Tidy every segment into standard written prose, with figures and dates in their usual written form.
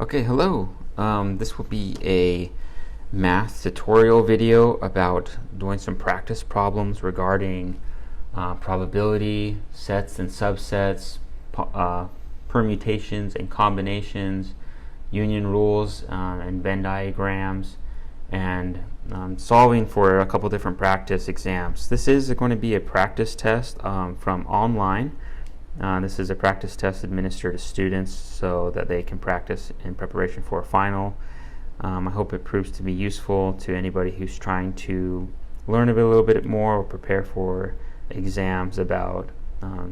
Okay, hello. This will be a math tutorial video about doing some practice problems regarding probability, sets and subsets, permutations and combinations, union rules and Venn diagrams, and solving for a couple different practice exams. This is going to be a practice test from online. This is a practice test administered to students so that they can practice in preparation for a final. I hope it proves to be useful to anybody who's trying to learn a little bit more or prepare for exams about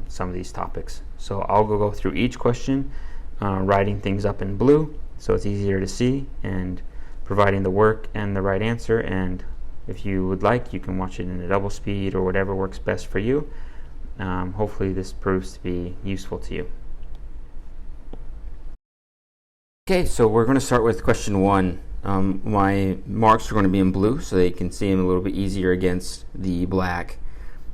some of these topics. So I'll go through each question, writing things up in blue so it's easier to see, and providing the work and the right answer. And if you would like, you can watch it in a double speed or whatever works best for you. Hopefully this proves to be useful to you. Okay, so we're going to start with question 1. My marks are going to be in blue so they can see them a little bit easier against the black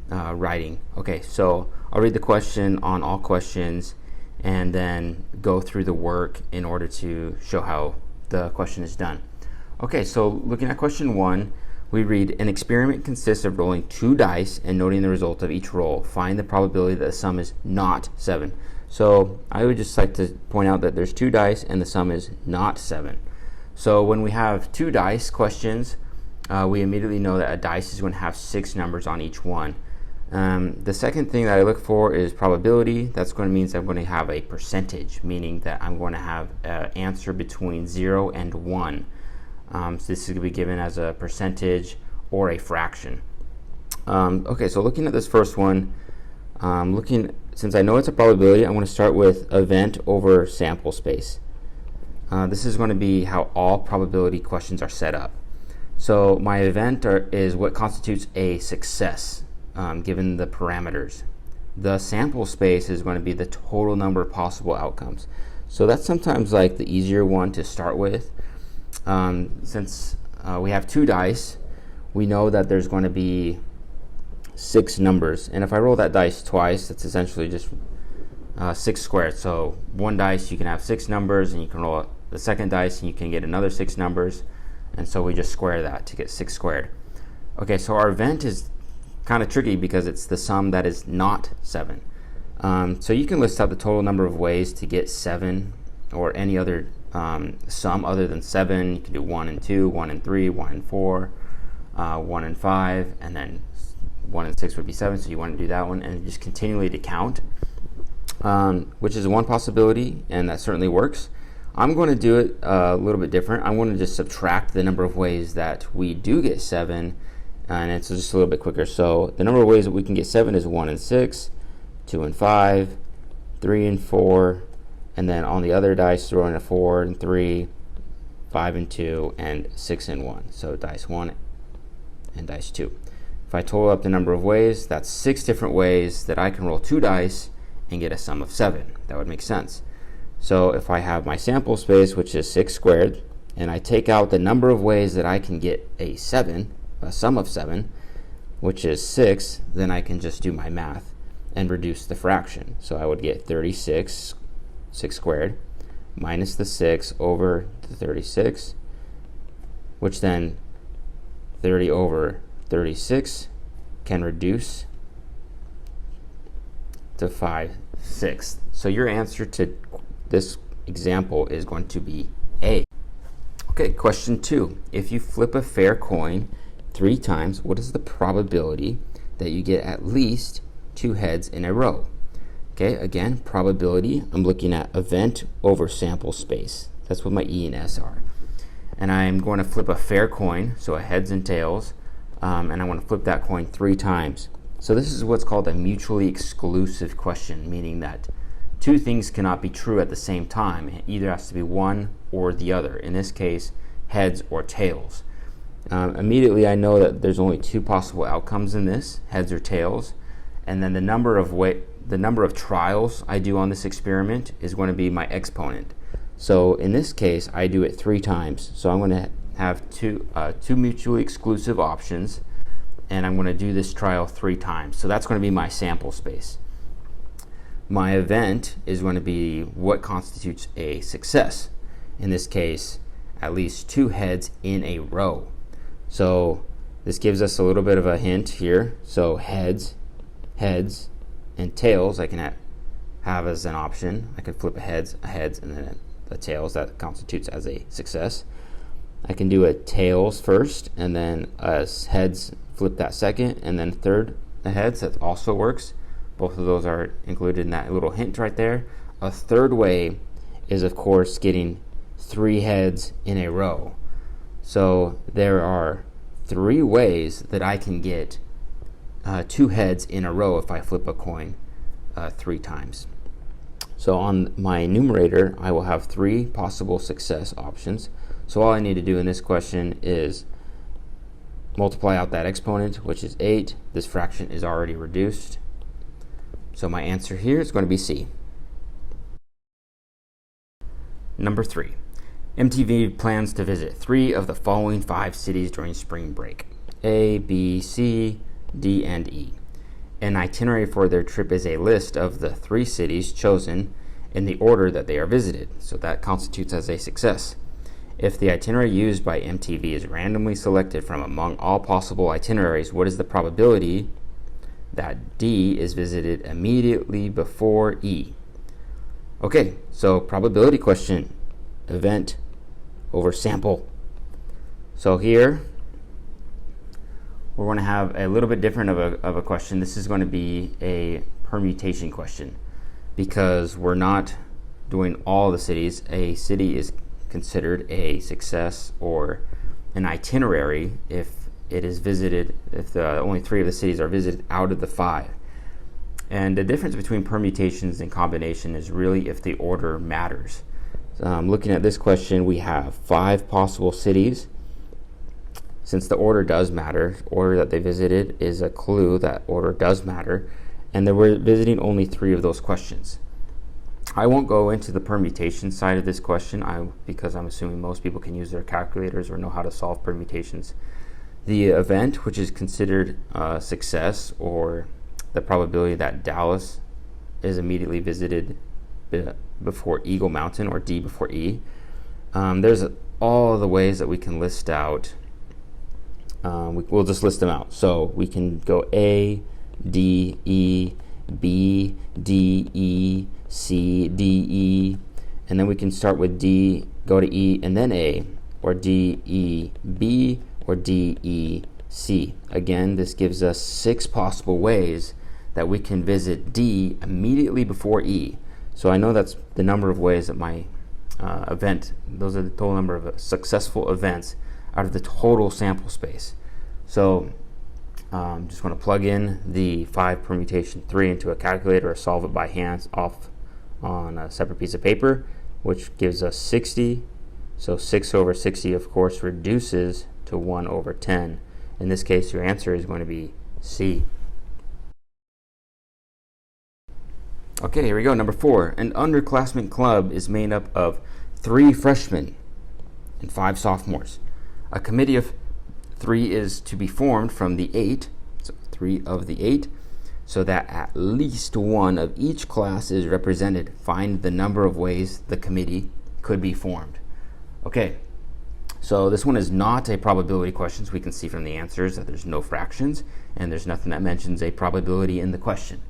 writing. Okay, so I'll read the question on all questions and then go through the work in order to show how the question is done. Okay, so looking at question 1, we read, an experiment consists of rolling 2 dice and noting the result of each roll. Find the probability that the sum is not 7. So I would just like to point out that there's 2 dice and the sum is not 7. So when we have 2 dice questions, we immediately know that a dice is going to have 6 numbers on each one. The second thing that I look for is probability. That's going to mean I'm going to have a percentage, meaning that I'm going to have an answer between 0 and 1. So this is going to be given as a percentage or a fraction. Okay, so looking at this first one, since I know it's a probability, I'm going to start with event over sample space. This is going to be how all probability questions are set up. So my event is what constitutes a success given the parameters. The sample space is going to be the total number of possible outcomes. So that's sometimes like the easier one to start with. Since we have 2 dice, we know that there's going to be 6 numbers, and if I roll that dice twice, it's essentially just 6 squared. So one dice you can have 6 numbers, and you can roll the second dice and you can get another 6 numbers, and so we just square that to get 6 squared. Okay, so our event is kind of tricky because it's the sum that is not 7. So you can list out the total number of ways to get 7 or any other sum other than 7. You can do 1 and 2, 1 and 3, 1 and 4, 1 and 5, and then 1 and 6 would be 7, so you want to do that one, and just continually to count, which is one possibility, and that certainly works. I'm going to do it a little bit different. I'm going to just subtract the number of ways that we do get 7, and it's just a little bit quicker. So the number of ways that we can get 7 is 1 and 6, 2 and 5, 3 and 4, and then on the other dice, throw in a 4 and 3, 5 and 2, and 6 and 1. So dice 1 and dice 2. If I total up the number of ways, that's 6 different ways that I can roll 2 dice and get a sum of 7. That would make sense. So if I have my sample space, which is 6 squared, and I take out the number of ways that I can get a sum of 7, which is 6, then I can just do my math and reduce the fraction. So I would get 36 6 squared minus the 6 over the 36, which then 30 over 36 can reduce to 5/6. So your answer to this example is going to be A. Okay, question 2. If you flip a fair coin 3 times, what is the probability that you get at least 2 heads in a row? Okay, again, probability, I'm looking at event over sample space. That's what my E and S are. And I'm going to flip a fair coin, so a heads and tails, and I want to flip that coin 3 times. So this is what's called a mutually exclusive question, meaning that 2 things cannot be true at the same time. It either has to be one or the other. In this case, heads or tails. Immediately I know that there's only 2 possible outcomes in this, heads or tails, and then the number of trials I do on this experiment is going to be my exponent. So in this case, I do it 3 times. So I'm going to have two mutually exclusive options, and I'm going to do this trial 3 times. So that's going to be my sample space. My event is going to be what constitutes a success. in this case, at least 2 heads in a row. So this gives us a little bit of a hint here. So heads, and tails I can have as an option. I can flip a heads, and then a tails. That constitutes as a success. I can do a tails first, and then a heads, flip that second, and then third a heads. That also works. Both of those are included in that little hint right there. A third way is, of course, getting 3 heads in a row. So there are 3 ways that I can get 2 heads in a row if I flip a coin 3 times. So on my numerator, I will have 3 possible success options. So all I need to do in this question is multiply out that exponent, which is 8. This fraction is already reduced. So my answer here is going to be C. Number 3. MTV plans to visit 3 of the following 5 cities during spring break: A, B, C, D, and E. An itinerary for their trip is a list of the 3 cities chosen in the order that they are visited. So that constitutes as a success. If the itinerary used by MTV is randomly selected from among all possible itineraries, what is the probability that D is visited immediately before E? Okay, so probability question, event over sample. So here we're going to have a little bit different of a question. This is going to be a permutation question because we're not doing all the cities. A city is considered a success or an itinerary if it is visited, if only 3 of the cities are visited out of the 5. And the difference between permutations and combination is really if the order matters. Looking at this question, we have 5 possible cities. Since the order does matter, order that they visited is a clue that order does matter, and they were visiting only 3 of those questions. I won't go into the permutation side of this question because I'm assuming most people can use their calculators or know how to solve permutations. The event, which is considered a success, or the probability that Dallas is immediately visited before Eagle Mountain, or D before E. There's all the ways that we can list out. We'll just list them out. So we can go A, D, E, B, D, E, C, D, E, and then we can start with D, go to E, and then A, or D, E, B, or D, E, C. Again, this gives us 6 possible ways that we can visit D immediately before E. So I know that's the number of ways that my event, those are the total number of successful events out of the total sample space. So I'm just going to plug in the 5 permutation 3 into a calculator or solve it by hand off on a separate piece of paper, which gives us 60. So 6 over 60, of course, reduces to 1 over 10. In this case, your answer is going to be C. Okay, here we go. Number 4. An underclassmen club is made up of 3 freshmen and 5 sophomores. A committee of 3 is to be formed from the 8, so 3 of the 8, so that at least 1 of each class is represented. Find the number of ways the committee could be formed. Okay, so this one is not a probability question, so we can see from the answers that there's no fractions, and there's nothing that mentions a probability in the question.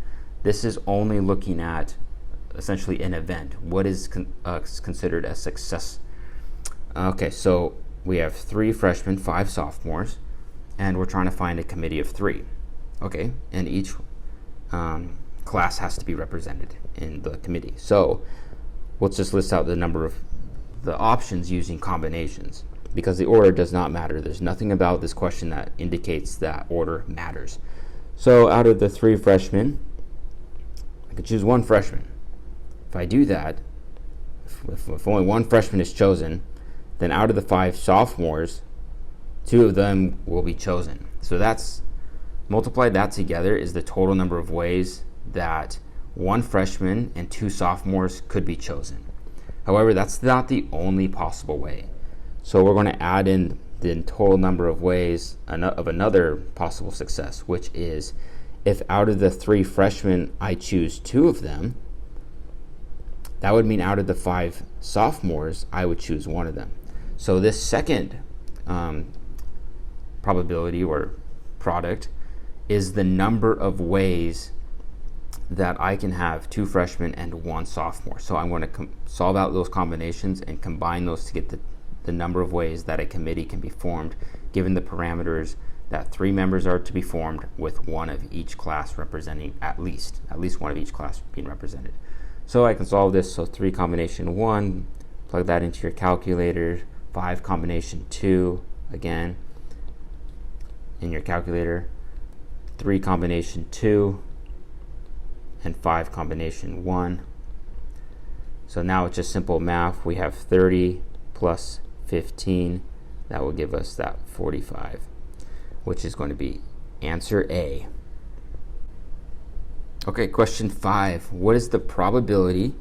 This is only looking at essentially an event. What is considered a success? Okay, so we have 3 freshmen, 5 sophomores, and we're trying to find a committee of 3. Okay, and each class has to be represented in the committee. So let's just list out the number of the options using combinations, because the order does not matter. There's nothing about this question that indicates that order matters. So out of the 3 freshmen, I could choose 1 freshman. If I do that, if only 1 freshman is chosen, then out of the 5 sophomores, 2 of them will be chosen. So that's, multiply that together is the total number of ways that 1 freshman and 2 sophomores could be chosen. However, that's not the only possible way. So we're going to add in the total number of ways of another possible success, which is if out of the 3 freshmen I choose 2 of them, that would mean out of the 5 sophomores, I would choose one of them. So this second probability or product is the number of ways that I can have 2 freshmen and 1 sophomore. So I'm going to solve out those combinations and combine those to get the number of ways that a committee can be formed, given the parameters that 3 members are to be formed with 1 of each class representing at least 1 of each class being represented. So I can solve this. So 3 combination 1, plug that into your calculator. 5 combination 2, again, in your calculator. 3 combination 2, and 5 combination 1. So now it's just simple math. We have 30 plus 15. That will give us that 45, which is going to be answer A. Okay, question 5. What is the probability,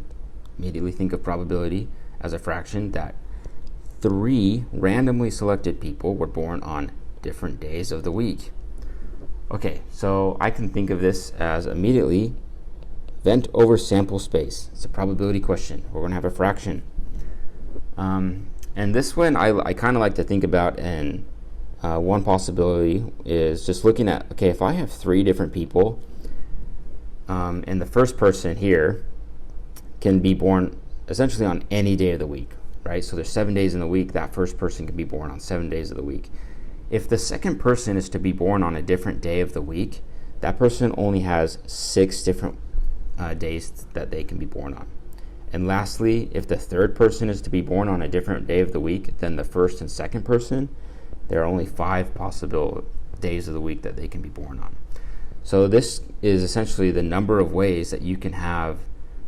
immediately think of probability as a fraction, that 3 randomly selected people were born on different days of the week? Okay, so I can think of this as immediately event over sample space. It's a probability question. We're going to have a fraction. And this one I kind of like to think about, and one possibility is just looking at, okay, if I have 3 different people, and the first person here can be born essentially on any day of the week, right? So there's 7 days in the week. That first person can be born on 7 days of the week. If the second person is to be born on a different day of the week, that person only has 6 different days that they can be born on. And lastly, if the third person is to be born on a different day of the week than the first and second person, there are only 5 possible days of the week that they can be born on. So this is essentially the number of ways that you can have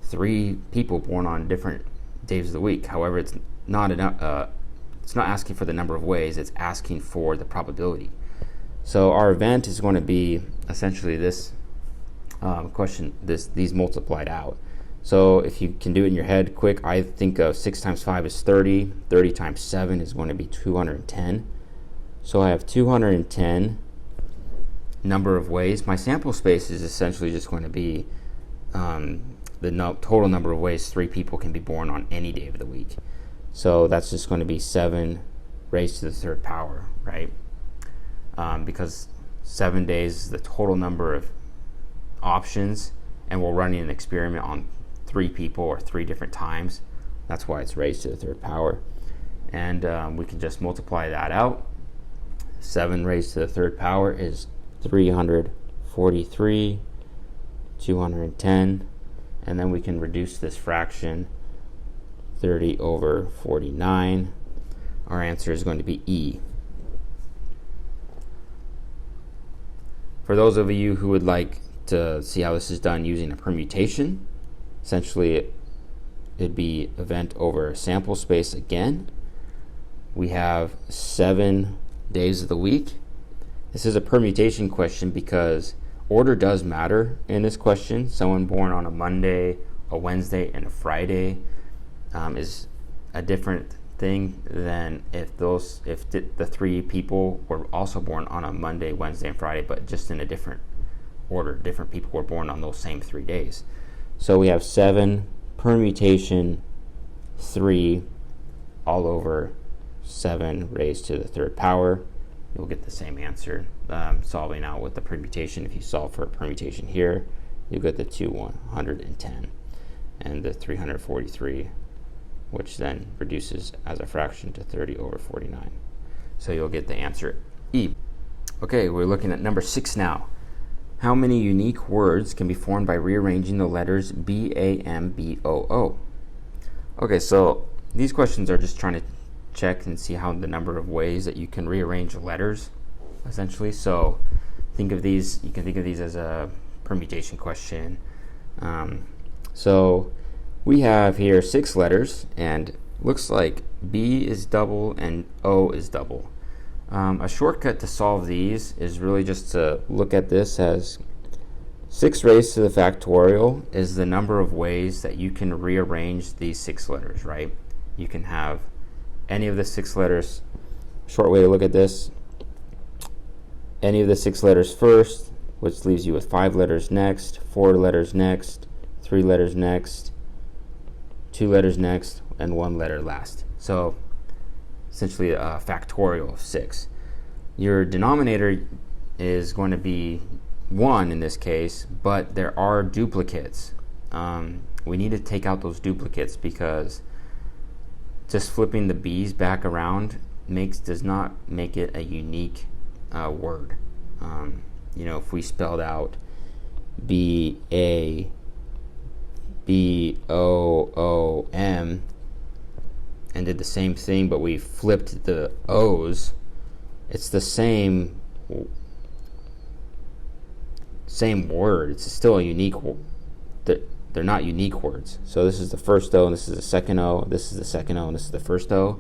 3 people born on different days of the week. However, it's not enough. It's not asking for the number of ways. It's asking for the probability. So our event is going to be essentially this question, these multiplied out. So if you can do it in your head quick, I think of 6 times 5 is 30. 30 times 7 is going to be 210. So I have 210 number of ways. My sample space is essentially just going to be the total number of ways 3 people can be born on any day of the week. So that's just going to be 7 raised to the 3rd power, right? Because 7 days is the total number of options, and we're running an experiment on 3 people or 3 different times. That's why it's raised to the 3rd power. And we can just multiply that out. 7 raised to the 3rd power is 343, 210, and then we can reduce this fraction, 30 over 49. Our answer is going to be E. For those of you who would like to see how this is done using a permutation, essentially it'd be event over sample space again. We have 7 days of the week. This is a permutation question because order does matter in this question. Someone born on a Monday, a Wednesday, and a Friday is a different thing than if the 3 people were also born on a Monday, Wednesday, and Friday, but just in a different order. Different people were born on those same 3 days. So we have 7 permutation 3 all over 7 raised to the 3rd power. You'll get the same answer solving out with the permutation. If you solve for a permutation here, you'll get the 210 and the 343, which then reduces as a fraction to 30 over 49. So you'll get the answer E. Okay, we're looking at number 6 now. How many unique words can be formed by rearranging the letters B, A, M, B, O, O? Okay, so these questions are just trying to check and see how the number of ways that you can rearrange letters, essentially. So think of these, you can think of these as a permutation question. So we have here 6 letters, and looks like B is double and O is double. A shortcut to solve these is really just to look at this as 6 raised to the factorial is the number of ways that you can rearrange these 6 letters, right? You can have any of the 6 letters. Short way to look at this, any of the 6 letters first, which leaves you with 5 letters next, 4 letters next, 3 letters next, 2 letters next, and 1 letter last. So essentially a factorial of 6. Your denominator is going to be 1 in this case, but there are duplicates. We need to take out those duplicates because just flipping the b's back around does not make it a unique word. If we spelled out BABOOM and did the same thing, but we flipped the O's, it's the same word. It's still a unique word. They're not unique words. So this is the first O, and this is the second O, this is the second O, and this is the first O.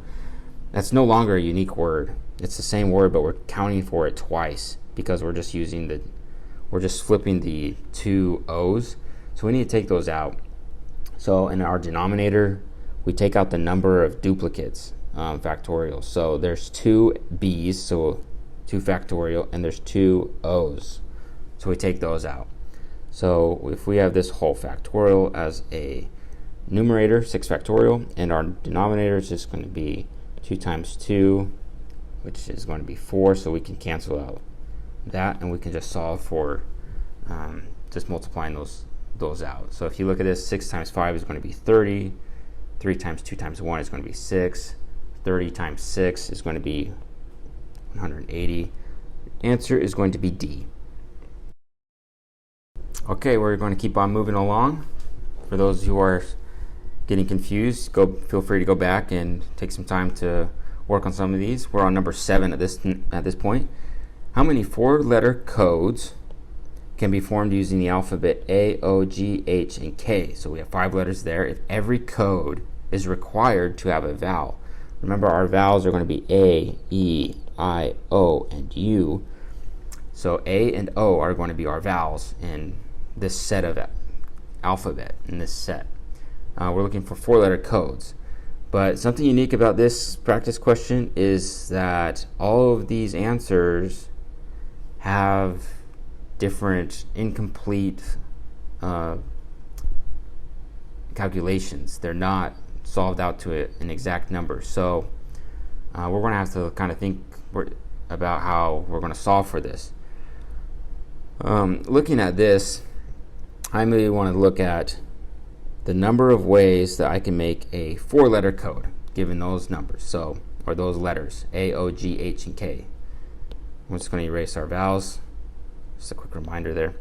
That's no longer a unique word. It's the same word, but we're counting for it twice because we're just flipping the 2 O's. So we need to take those out. So in our denominator, we take out the number of duplicates, factorial. So there's 2 B's, so 2 factorial, and there's 2 O's. So we take those out. So if we have this whole factorial as a numerator, 6 factorial, and our denominator is just going to be 2 times 2, which is going to be 4, so we can cancel out that, and we can just solve for just multiplying those out. So if you look at this, 6 times 5 is going to be 30, 3 times 2 times 1 is going to be 6, 30 times 6 is going to be 180. Answer is going to be D. Okay, we're going to keep on moving along. For those who are getting confused, feel free to go back and take some time to work on some of these. We're on number 7 at this point. How many 4-letter codes can be formed using the alphabet A, O, G, H, and K? So we have 5 letters there. If every code is required to have a vowel, remember our vowels are going to be A, E, I, O, and U. So A and O are going to be our vowels in this set of alphabet, in this set. We're looking for 4-letter codes. But something unique about this practice question is that all of these answers have different incomplete calculations. They're not solved out to an exact number. So we're going to have to kind of think about how we're going to solve for this. Looking at this, I may want to look at the number of ways that I can make a 4-letter code given those numbers, or those letters, A, O, G, H, and K. I'm just going to erase our vowels. Just a quick reminder there.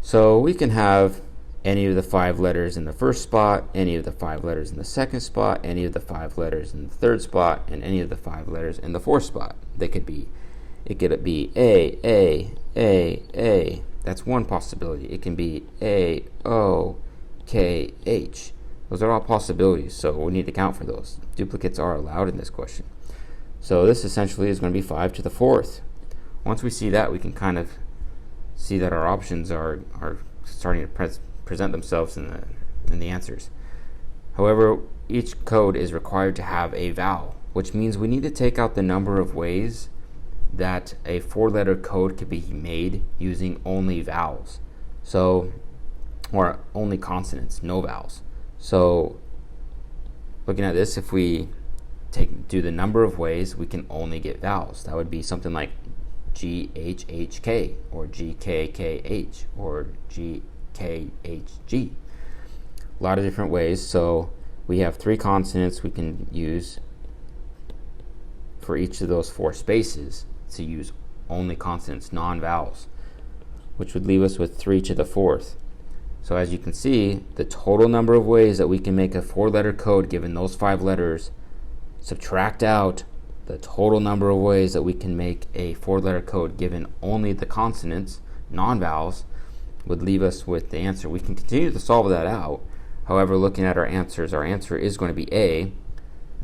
So we can have any of the 5 letters in the first spot, any of the 5 letters in the second spot, any of the 5 letters in the third spot, and any of the 5 letters in the fourth spot. It could be A. That's one possibility. It can be A, O, K, H. Those are all possibilities, so we need to count for those. Duplicates are allowed in this question. So this essentially is going to be 5 to the 4th. Once we see that, we can kind of see that our options are starting to present themselves in the answers. However, each code is required to have a vowel, which means we need to take out the number of ways that a 4-letter code could be made using only vowels. Or only consonants, no vowels. So looking at this, if we do the number of ways, we can only get vowels. That would be something like GHHK or GKKH or GKHG. A lot of different ways. So we have 3 consonants we can use for each of those 4 spaces to use only consonants, non-vowels, which would leave us with 3 to the 4th. So as you can see, the total number of ways that we can make a 4-letter code given those 5 letters, subtract out the total number of ways that we can make a 4-letter code given only the consonants, non-vowels, would leave us with the answer. We can continue to solve that out. However, looking at our answer is going to be A.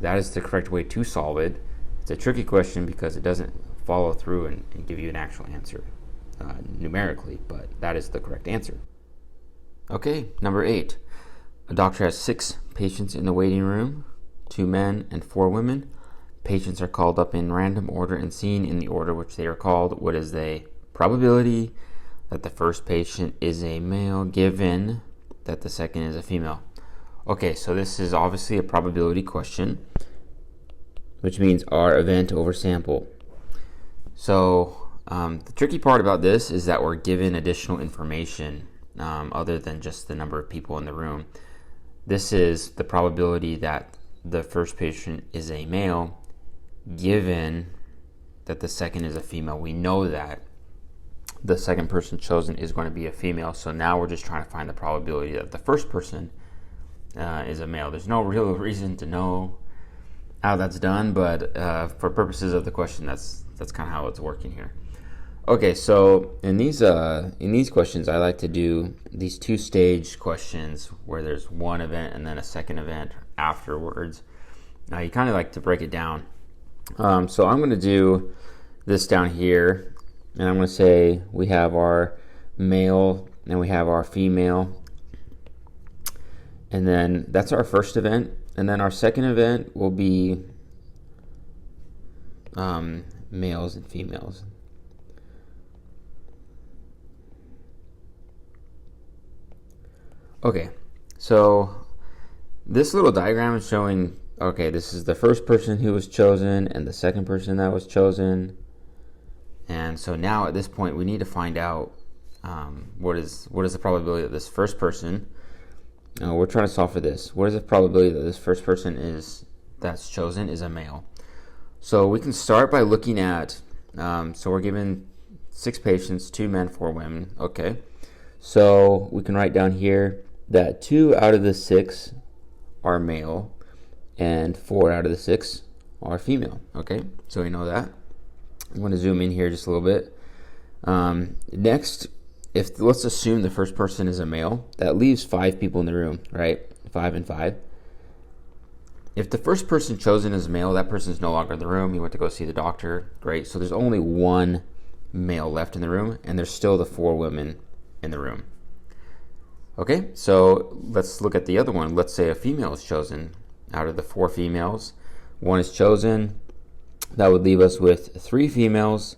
That is the correct way to solve it. It's a tricky question because it doesn't follow through and give you an actual answer numerically, but that is the correct answer. Okay, number 8. A doctor has 6 patients in the waiting room, 2 men and 4 women. Patients are called up in random order and seen in the order which they are called. What is the probability that the first patient is a male given that the second is a female? Okay, so this is obviously a probability question, which means R event over sample. So the tricky part about this is that we're given additional information other than just the number of people in the room. This is the probability that the first patient is a male, given that the second is a female. We know that the second person chosen is going to be a female, so now we're just trying to find the probability that the first person is a male. There's no real reason to know how that's done, but for purposes of the question, that's kind of how it's working here. Okay, so in these questions, I like to do these two-stage questions where there's one event and then a second event afterwards. Now you kind of like to break it down. So I'm going to do this down here, and I'm going to say we have our male and we have our female, and then that's our first event, and then our second event will be males and females. Okay, so this little diagram is showing, okay, this is the first person who was chosen and the second person that was chosen. And so now at this point we need to find out what is the probability that this first person, we're trying to solve for this. What is the probability that this first person that's chosen is a male? So we can start by looking at, so we're given 6 patients, 2 men, 4 women. Okay, so we can write down here that 2 out of the 6 are male and 4 out of the 6 are female. Okay, so we know that. I'm going to zoom in here just a little bit. Next, let's assume the first person is a male, that leaves 5 people in the room, right? 5 and 5. If the first person chosen is male, that person's no longer in the room. He went to go see the doctor. Great. So there's only 1 male left in the room, and there's still the 4 women in the room. Okay, so let's look at the other one. Let's say a female is chosen. Out of the 4 females, 1 is chosen. That would leave us with 3 females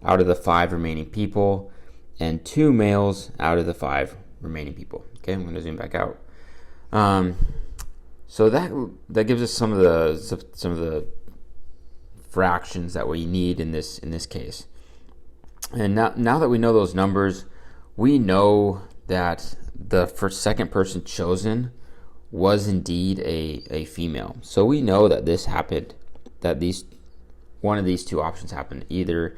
out of the 5 remaining people and 2 males out of the 5 remaining people. Okay, I'm going to zoom back out. So that gives us some of the fractions that we need in this case. And now that we know those numbers, we know that the second person chosen was indeed a female. So we know that this happened, that one of these two options happened. Either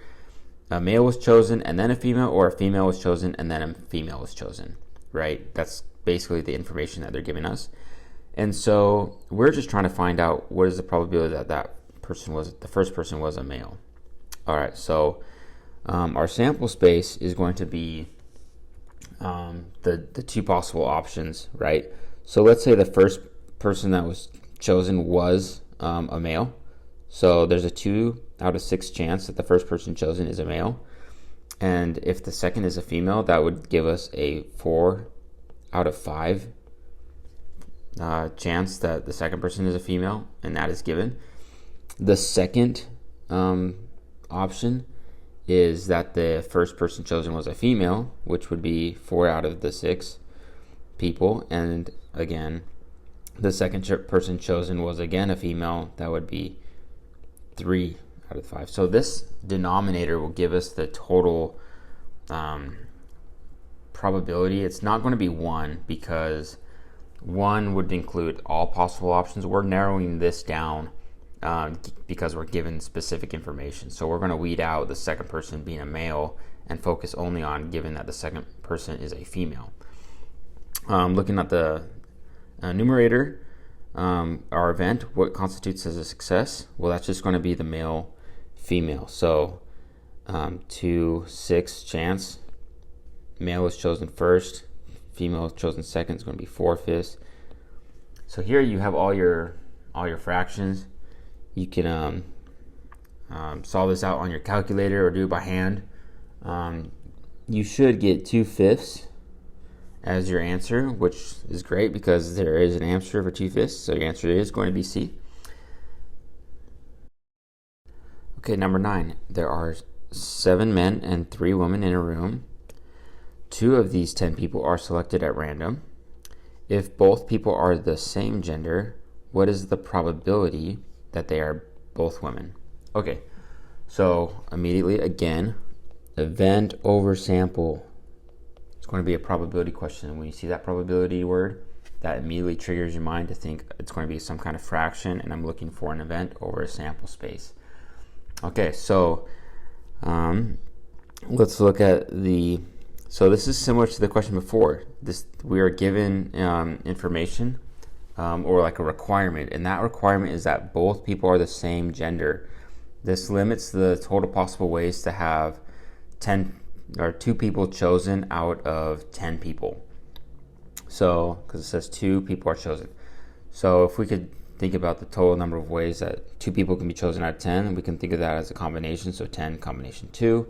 a male was chosen and then a female, or a female was chosen and then a female was chosen, right? That's basically the information that they're giving us. And so we're just trying to find out what is the probability that the first person was a male. All right, so our sample space is going to be the 2 possible options, right? So let's say the first person that was chosen was a male. So there's a 2 out of 6 chance that the first person chosen is a male. And if the second is a female, that would give us a 4 out of 5 chance that the second person is a female, and that is given. The second option is that the first person chosen was a female, which would be 4 out of the 6 people. And again, the second person chosen was again a female. That would be 3 out of 5. So this denominator will give us the total probability. It's not going to be 1 because 1 would include all possible options. We're narrowing this down because we're given specific information. So we're going to weed out the second person being a male and focus only on given that the second person is a female. Looking at the numerator, our event, what constitutes as a success? Well, that's just going to be the male, female. So 2/6 chance. Male is chosen first, female is chosen second. It's going to be 4/5. So here you have all your fractions. You can solve this out on your calculator or do it by hand. You should get 2/5 as your answer, which is great because there is an answer for 2/5. So your answer is going to be C. Okay, number 9. There are 7 men and 3 women in a room. 2 of these 10 people are selected at random, if both people are the same gender, what is the probability that they are both women? Okay, so immediately again, event over sample. It's going to be a probability question. When you see that probability word, that immediately triggers your mind to think it's going to be some kind of fraction, and I'm looking for an event over a sample space. Okay, so let's look at so this is similar to the question before. We are given information or like a requirement, and that requirement is that both people are the same gender. This limits the total possible ways to have 10 or 2 people chosen out of 10 people. So, because it says 2 people are chosen. So if we could think about the total number of ways that 2 people can be chosen out of 10, we can think of that as a combination. So 10 combination 2,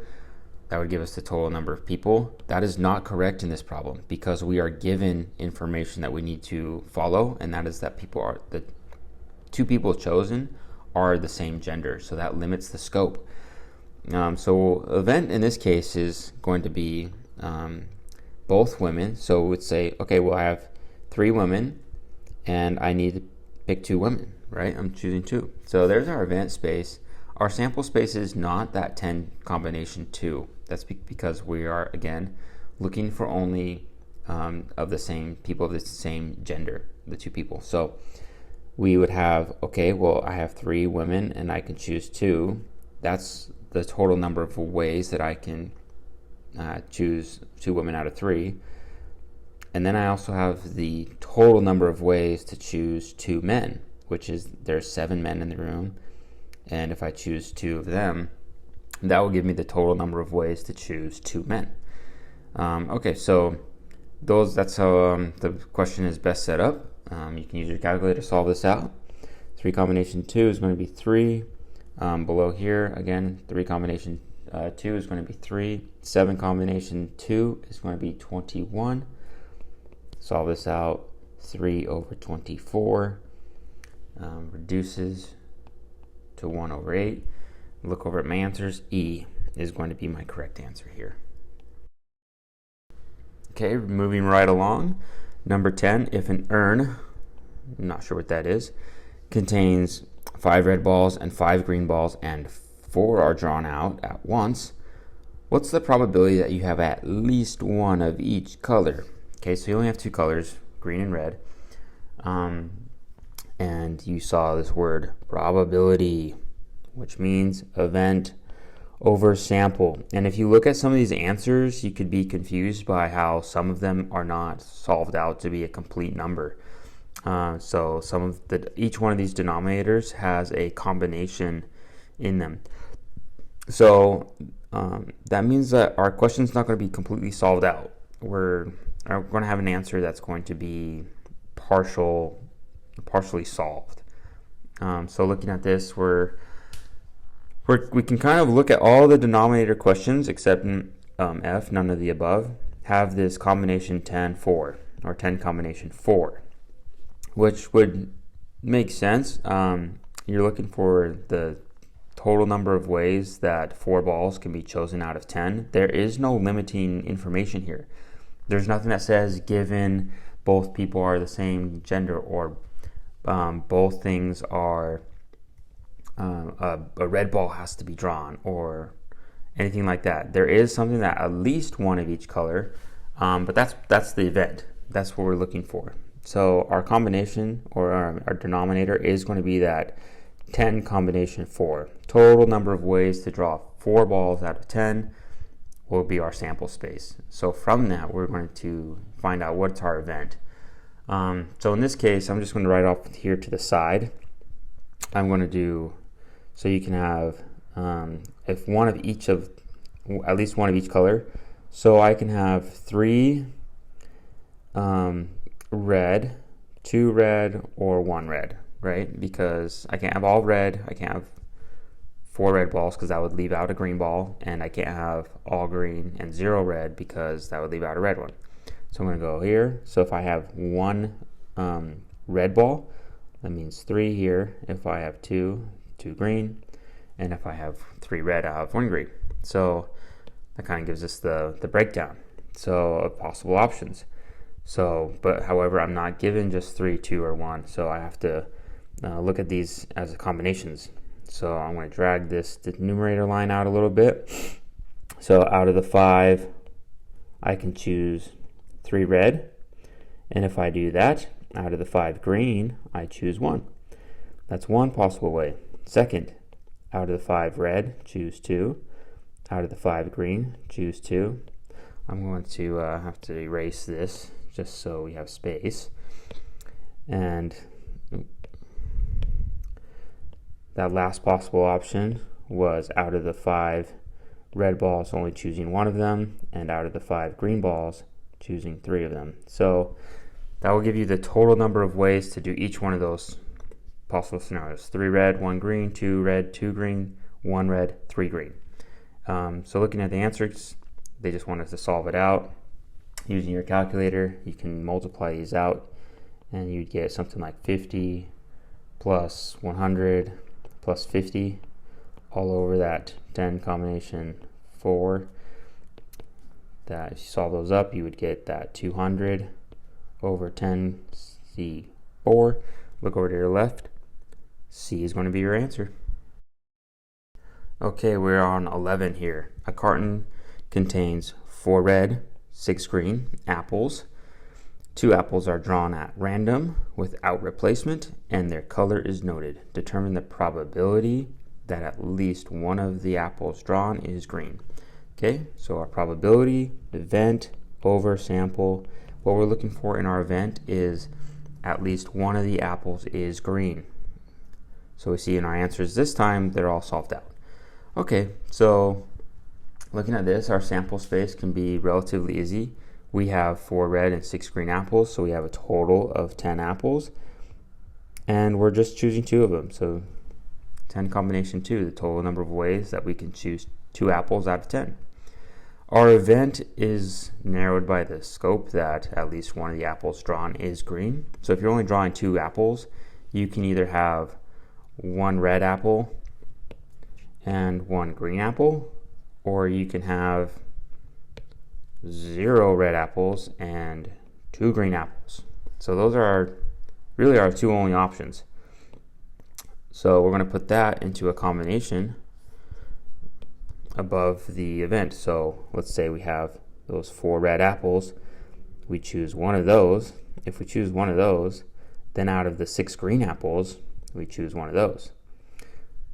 that would give us the total number of people. That is not correct in this problem because we are given information that we need to follow, and that is that the 2 people chosen are the same gender. So that limits the scope. So event in this case is going to be both women. So we would say, okay, well, I have 3 women and I need to pick 2 women, right? I'm choosing 2. So there's our event space. Our sample space is not that 10 combination 2. That's because we are, again, looking for only of the same people of the same gender, the 2 people. So we would have, okay, well, I have 3 women and I can choose 2. That's the total number of ways that I can choose 2 women out of 3. And then I also have the total number of ways to choose 2 men, which is there's 7 men in the room. And if I choose 2 of them, that will give me the total number of ways to choose 2 men. Okay, so that's how the question is best set up. You can use your calculator to solve this out. 3 combination 2 is going to be 3. Below here, again, 3 combination 2 is going to be 3. 7 combination 2 is going to be 21. Solve this out. 3 over 24 reduces to 1 over 8. Look over at my answers. E is going to be my correct answer here. Okay, moving right along. Number 10, if an urn, I'm not sure what that is, contains 5 red balls and 5 green balls and 4 are drawn out at once, what's the probability that you have at least one of each color? Okay, so you only have 2 colors, green and red. And you saw this word probability, which means event over sample. And if you look at some of these answers, you could be confused by how some of them are not solved out to be a complete number. So each one of these denominators has a combination in them. So that means that our question is not going to be completely solved out. We're going to have an answer that's going to be partially solved. So looking at this, we can kind of look at all the denominator questions except F, none of the above, have this combination 10, 4, or 10 combination 4, which would make sense. You're looking for the total number of ways that 4 balls can be chosen out of 10. There is no limiting information here. There's nothing that says given both people are the same gender or both things are a red ball has to be drawn or anything like that. There is something that at least one of each color, but that's the event. That's what we're looking for. So our combination or our denominator is going to be that 10 combination 4. Total number of ways to draw 4 balls out of 10 will be our sample space. So from that, we're going to find out what's our event. So in this case, I'm just going to write off here to the side. I'm going to do, so you can have, if one of each of, at least one of each color. So I can have 3 red, 2 red, or 1 red, right? Because I can't have all red, I can't have 4 red balls because that would leave out a green ball, and I can't have all green and 0 red because that would leave out a red one. So I'm going to go here. So if I have 1 red ball, that means 3 here. If I have 2 green, and if I have 3 red, I'll have 1 green. So that kind of gives us the breakdown. So of possible options. So, but however, I'm not given just 3, 2, or 1. So I have to look at these as combinations. So I'm going to drag this numerator line out a little bit. So out of the 5, I can choose 3 red. And if I do that, out of the 5 green, I choose 1. That's one possible way. Second, out of the 5 red, choose 2. Out of the 5 green, choose 2. I'm going to have to erase this just so we have space. And that last possible option was out of the 5 red balls, only choosing 1 of them, and out of the 5 green balls, choosing 3 of them. So that will give you the total number of ways to do each one of those possible scenarios. 3 red, 1 green, 2 red, 2 green, 1 red, 3 green. So looking at the answers, they just want us to solve it out. Using your calculator, you can multiply these out, and you'd get something like 50 plus 100 plus 50 all over that 10 combination 4. That if you solve those up, you would get that 200 over 10 C4. Look over to your left. C is going to be your answer. Okay, we're on 11 here. A carton contains 4 red, 6 green apples. 2 apples are drawn at random without replacement, and their color is noted. Determine the probability that at least one of the apples drawn is green. Okay, so our probability, event, over, sample. What we're looking for in our event is at least one of the apples is green. So we see in our answers this time, they're all solved out. Okay, so looking at this, our sample space can be relatively easy. We have 4 red and 6 green apples, so we have a total of 10 apples. And we're just choosing 2 of them. So 10 combination 2, the total number of ways that we can choose 2 apples out of 10. Our event is narrowed by the scope that at least one of the apples drawn is green. So if you're only drawing 2 apples, you can either have 1 red apple and 1 green apple, or you can have 0 red apples and 2 green apples. So those are really our 2 only options. So we're going to put that into a combination above the event. So let's say we have those 4 red apples. We choose one of those. If we choose one of those, then out of the 6 green apples, we choose one of those.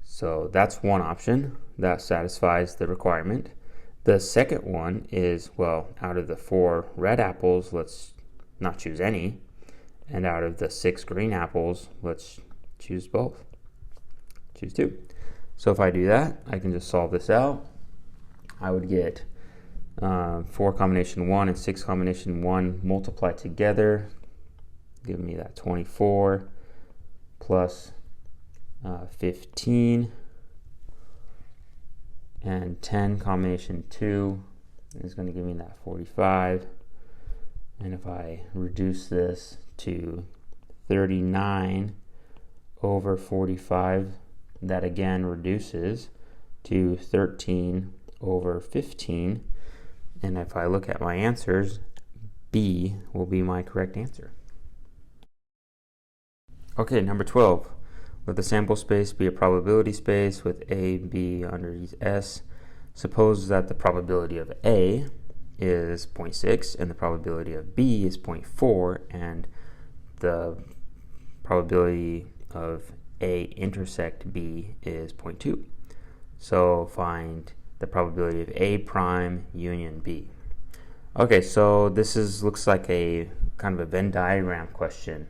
So that's one option that satisfies the requirement. The second one is, well, out of the 4 red apples, let's not choose any. And out of the 6 green apples, let's choose both. Choose 2. So if I do that, I can just solve this out. I would get 4 combination 1 and 6 combination 1 multiplied together, giving me that 24 plus 15, and 10 combination 2 is going to give me that 45. And if I reduce this to 39 over 45, that again reduces to 13 over 15. And if I look at my answers, B will be my correct answer. Okay, number 12. Let the sample space be a probability space with A, B underneath S. Suppose that the probability of A is 0.6 and the probability of B is 0.4, and the probability of A intersect B is 0.2. So find the probability of A prime union B. Okay, so this looks like a kind of a Venn diagram question.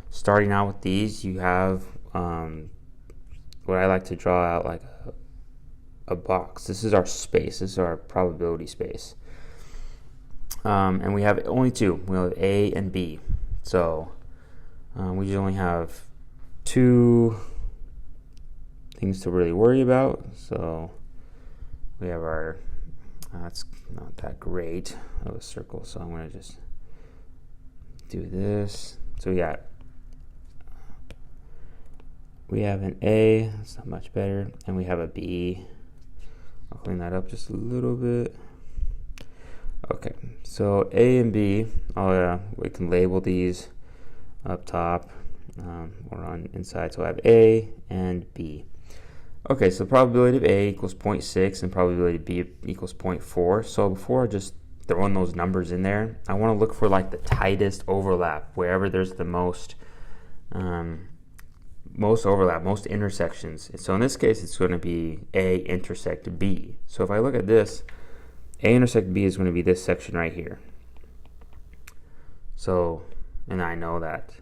Starting out with these, you have what I like to draw out like a box. This is our space. This is our probability space. And we have only 2. We have A and B. So we only have 2 things to really worry about. So we have our, that's not that great of a circle. So I'm going to just do this. So we have an A, that's not much better, and we have a B. I'll clean that up just a little bit. Okay, so A and B, we can label these up top or on inside. So I have A and B. Okay, so probability of A equals 0.6 and probability of B equals 0.4. So before just throwing those numbers in there, I want to look for like the tightest overlap, wherever there's the most overlap, most intersections. So in this case, it's going to be A intersect B. So if I look at this, A intersect B is going to be this section right here. So, and I know that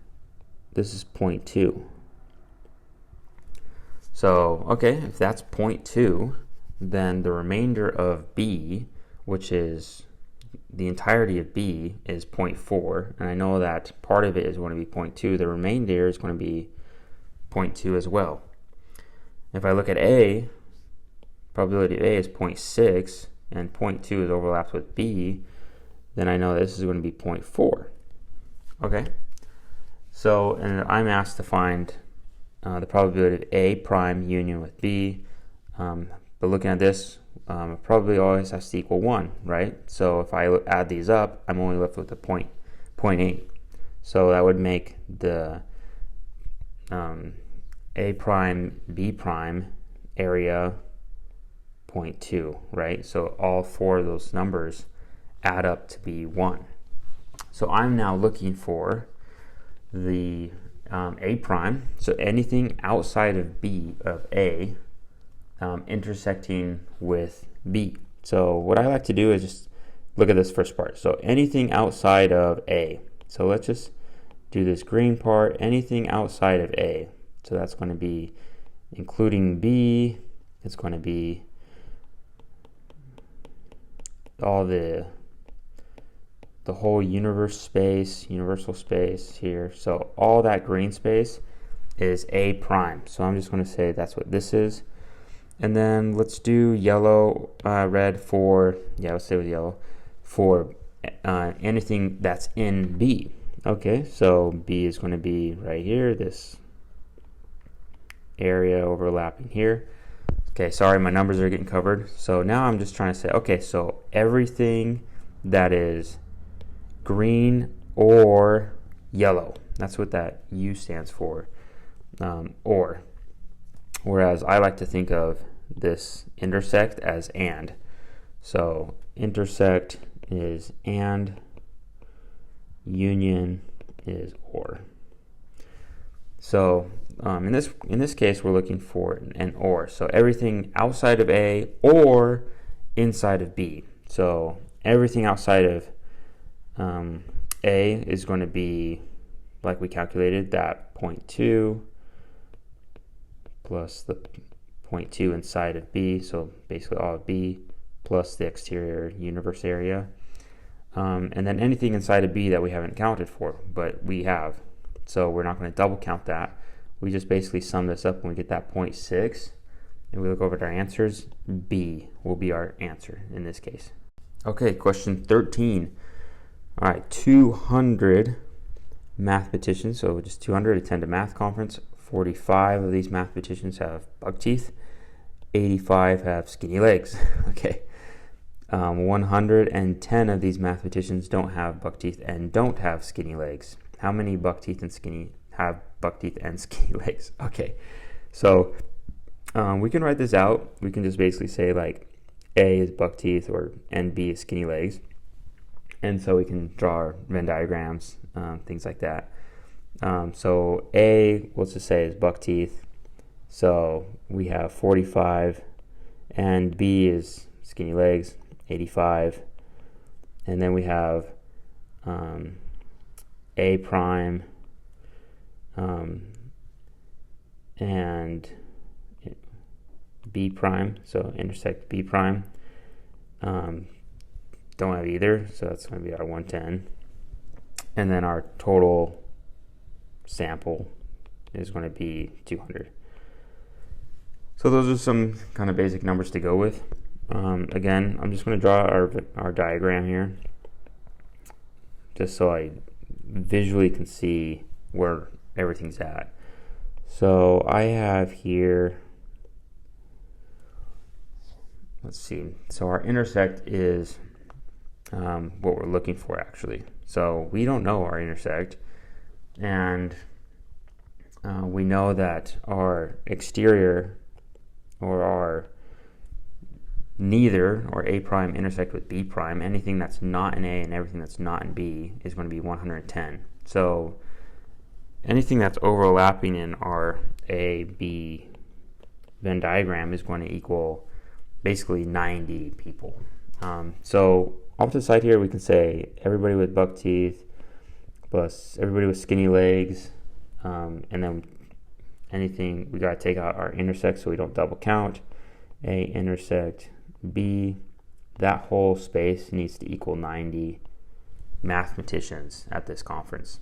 this is 0.2. So, okay, if that's 0.2, then the remainder of B, which is the entirety of B, is 0.4. And I know that part of it is going to be 0.2. The remainder is going to be 0.2 as well. If I look at A, probability of A is 0.6, and 0.2 is overlaps with B, then I know this is going to be 0.4. Okay? So, and I'm asked to find the probability of A prime union with B. But looking at this, probability always has to equal 1, right? So if I add these up, I'm only left with the 0.8. So that would make the A prime, B prime area 0.2, right? So all four of those numbers add up to be 1. So I'm now looking for the A prime, so anything outside of A, intersecting with B. So what I like to do is just look at this first part. So anything outside of A. So let's just do this green part, anything outside of A. So that's going to be including B, it's going to be all the whole universal space here. So all that green space is A prime. So I'm just going to say that's what this is. And then let's do yellow, red for, let's say with yellow, for anything that's in B. Okay, so B is going to be right here, this area overlapping here. Okay, sorry, my numbers are getting covered. So now I'm just trying to say, okay, so everything that is green or yellow, that's what that U stands for, or. Whereas I like to think of this intersect as and. So intersect is and, union is or. So in this case, we're looking for an or. So everything outside of A or inside of B. So everything outside of A is going to be, like we calculated, that 0.2 plus the 0.2 inside of B. So basically all of B plus the exterior universe area. And then anything inside of B that we haven't counted for, but we have. So we're not going to double count that. We just basically sum this up when we get that 0.6 and we look over at our answers. B will be our answer in this case. Okay, question 13. All right, 200 mathematicians, so just 200 attend a math conference. 45 of these mathematicians have buck teeth. 85 have skinny legs. Okay. 110 of these mathematicians don't have buck teeth and don't have skinny legs. How many buck teeth and skinny legs? Okay, so we can write this out. We can just basically say like A is buck teeth and B is skinny legs. And so we can draw our Venn diagrams, things like that. So A, let's just say, is buck teeth. So we have 45, and B is skinny legs, 85. And then we have A prime and B prime, so intersect B prime. Don't have either, so that's going to be our 110. And then our total sample is going to be 200. So those are some kind of basic numbers to go with. Again, I'm just going to draw our diagram here, just so I visually can see where everything's at. So I have here, let's see, so our intersect is what we're looking for actually. So we don't know our intersect, and we know that our exterior, or our neither, or A prime intersect with B prime, anything that's not in A and everything that's not in B is going to be 110. So anything that's overlapping in our A, B Venn diagram is going to equal basically 90 people. So off to the side here, we can say everybody with buck teeth plus everybody with skinny legs, and then anything, we got to take out our intersect so we don't double count. A intersect B, that whole space needs to equal 90 mathematicians at this conference.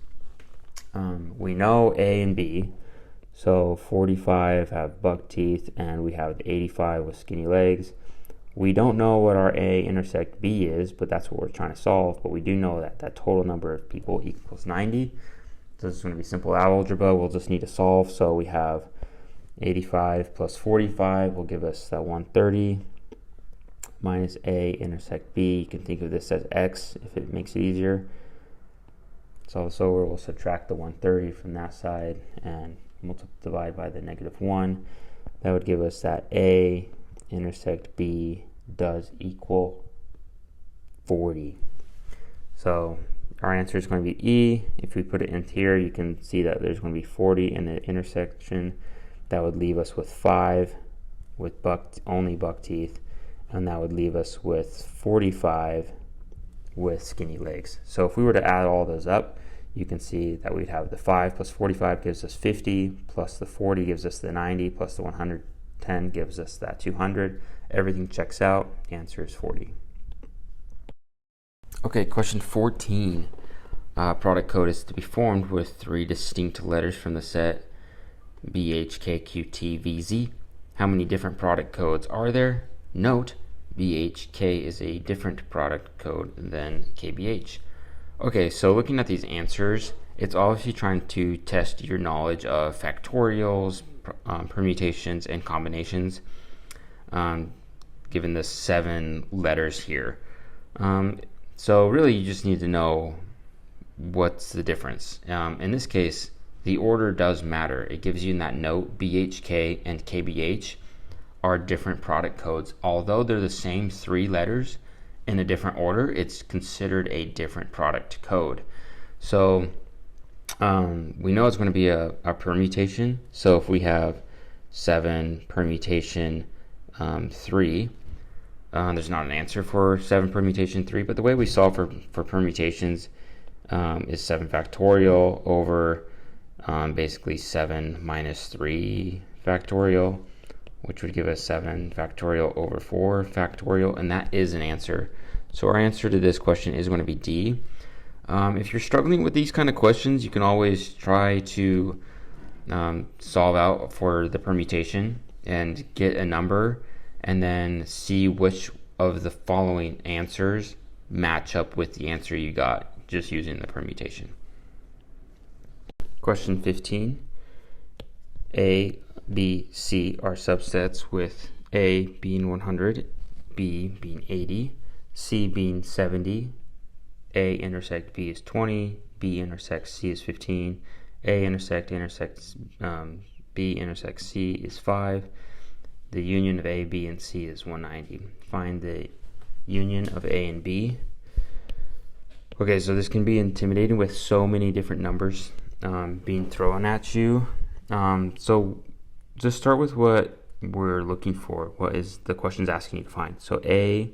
We know A and B, so 45 have buck teeth and we have the 85 with skinny legs. We don't know what our A intersect B is, but that's what we're trying to solve. But we do know that that total number of people equals 90. So this is going to be simple algebra. We'll just need to solve. So we have 85 plus 45 will give us that 130 minus A intersect B. You can think of this as X if it makes it easier. Solve this over. We'll subtract the 130 from that side and divide by the -1. That would give us that A intersect B does equal 40. So our answer is going to be E. If we put it in here, you can see that there's going to be 40 in the intersection. That would leave us with 5 with only buck teeth, and that would leave us with 45 with skinny legs. So if we were to add all those up, you can see that we'd have the 5 plus 45 gives us 50, plus the 40 gives us the 90, plus the 110 gives us that 200. Everything checks out. The answer is 40. Okay, question 14. Product code is to be formed with 3 distinct letters from the set B, H, K, Q, T, V, Z. How many different product codes are there? Note, BHK is a different product code than KBH. Okay, so looking at these answers, it's obviously trying to test your knowledge of factorials, permutations, and combinations, given the 7 letters here. So really you just need to know what's the difference. In this case, the order does matter. It gives you in that note, BHK and KBH are different product codes. Although they're the same 3 letters in a different order, it's considered a different product code. So we know it's going to be a permutation. So if we have 7 permutation 3, there's not an answer for 7 permutation 3, but the way we solve for permutations is 7 factorial over basically 7 minus 3 factorial, which would give us 7 factorial over 4 factorial, and that is an answer. So our answer to this question is going to be D. If you're struggling with these kind of questions, you can always try to solve out for the permutation and get a number and then see which of the following answers match up with the answer you got just using the permutation. Question 15. A, B, C are subsets with A being 100, B being 80, C being 70, A intersect B is 20, B intersects C is 15, A intersects B intersects C is 5. The union of A, B, and C is 190. Find the union of A and B. Okay, so this can be intimidating with so many different numbers being thrown at you. So just start with what we're looking for. What is the question's asking you to find? So A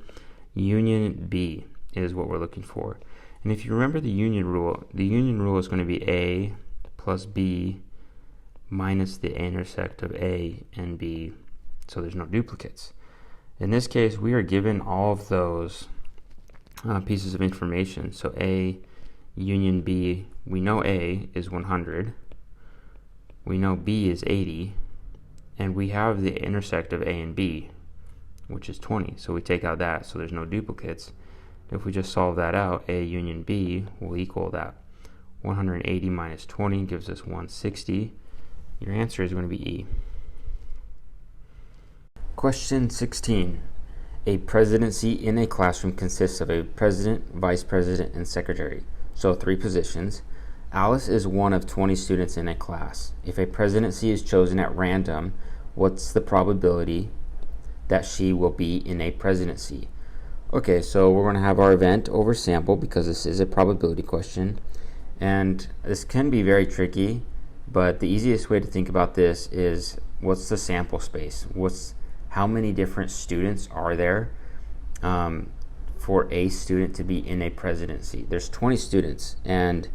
union B is what we're looking for. And if you remember the union rule is going to be A plus B minus the intersect of A and B, so there's no duplicates. In this case, we are given all of those pieces of information. So A union B, we know A is 100, we know B is 80, and we have the intersect of A and B, which is 20. So we take out that, so there's no duplicates. If we just solve that out, A union B will equal that. 180 minus 20 gives us 160. Your answer is going to be E. Question 16. A presidency in a classroom consists of a president, vice president, and secretary. So 3 positions. Alice is one of 20 students in a class. If a presidency is chosen at random, what's the probability that she will be in a presidency? Okay, so we're going to have our event over sample because this is a probability question. And this can be very tricky, but the easiest way to think about this is what's the sample space? How many different students are there for a student to be in a presidency? There's 20 students, and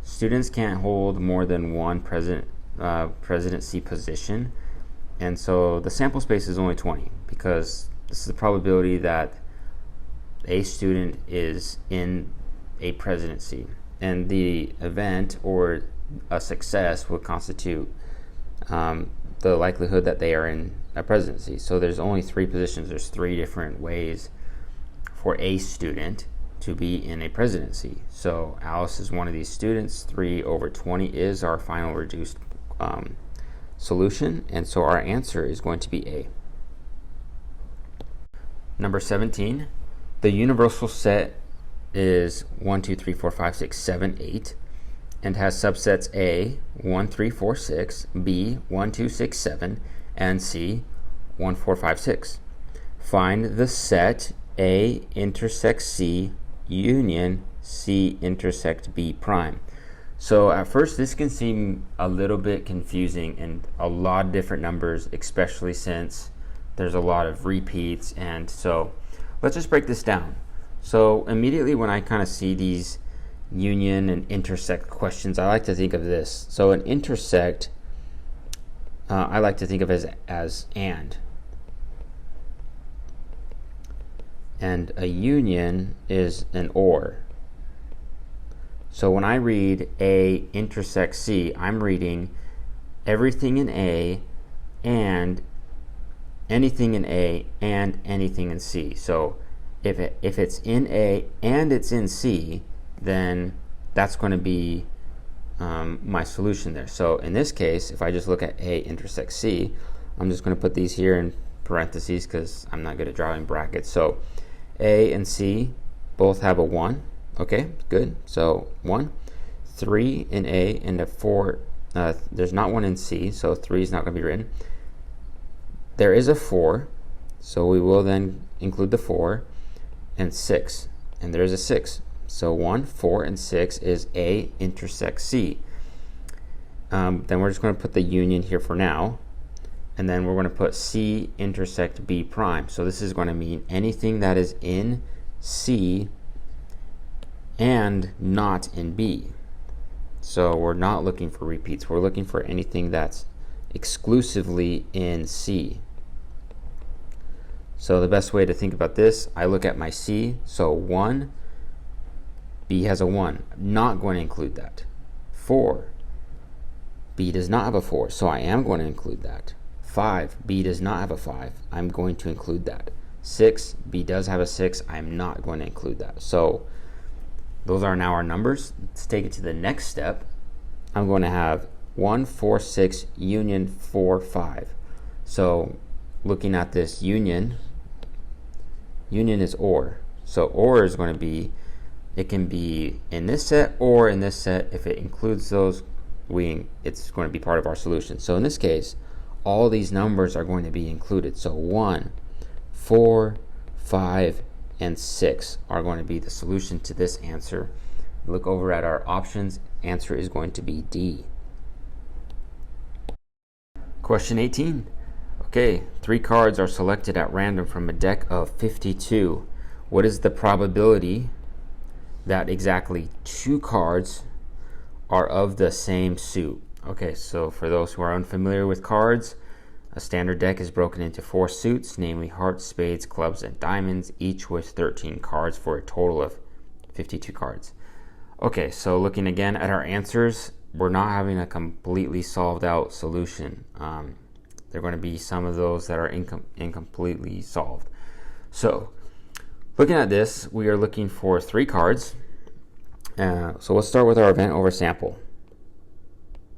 students can't hold more than one presidency position. And so the sample space is only 20 because this is the probability that a student is in a presidency. And the event or a success would constitute the likelihood that they are in a presidency. So there's only 3 positions. There's 3 different ways for a student to be in a presidency. So Alice is one of these students. 3 over 20 is our final reduced solution, and so our answer is going to be A. Number 17, the universal set is 1, 2, 3, 4, 5, 6, 7, 8, and has subsets A, 1, 3, 4, 6, B, 1, 2, 6, 7, and C, 1, 4, 5, 6. Find the set A intersects C union C intersect B prime. So at first this can seem a little bit confusing and a lot of different numbers, especially since there's a lot of repeats. And so let's just break this down. So immediately when I kind of see these union and intersect questions, I like to think of this. So an intersect I like to think of as and a union is an or. So when I read A intersects C, I'm reading everything in A and anything in A and anything in C. So if it's in A and it's in C, then that's going to be my solution there. So in this case, if I just look at A intersects C, I'm just going to put these here in parentheses because I'm not good at drawing brackets. So A and C both have a 1. Okay, good. So 1, 3 in A, and a 4. There's not 1 in C, so 3 is not going to be written. There is a 4, so we will then include the 4, and 6, and there's a 6. So 1, 4, and 6 is A intersects C. Then we're just going to put the union here for now, and then we're going to put C intersect B prime. So this is going to mean anything that is in C and not in B. So we're not looking for repeats. We're looking for anything that's exclusively in C. So the best way to think about this, I look at my C. So 1, B has a 1. I'm not going to include that. 4, B does not have a 4, so I am going to include that. 5, B does not have a 5. I'm going to include that. 6, B does have a 6. I'm not going to include that. So those are now our numbers. Let's take it to the next step. I'm going to have 1, 4, 6, union 4, 5. So looking at this union is OR. So OR is going to be, it can be in this set or in this set. If it includes those, it's going to be part of our solution. So in this case, all these numbers are going to be included. So 1, 4, 5, and 6 are going to be the solution to this answer. Look over at our options. Answer is going to be D. Question 18. Okay, 3 cards are selected at random from a deck of 52. What is the probability that exactly 2 cards are of the same suit? Okay, so for those who are unfamiliar with cards, a standard deck is broken into 4 suits, namely hearts, spades, clubs, and diamonds, each with 13 cards for a total of 52 cards. Okay, so looking again at our answers, we're not having a completely solved out solution. There are going to be some of those that are incompletely solved. So looking at this, we are looking for 3 cards. So let's start with our event over sample.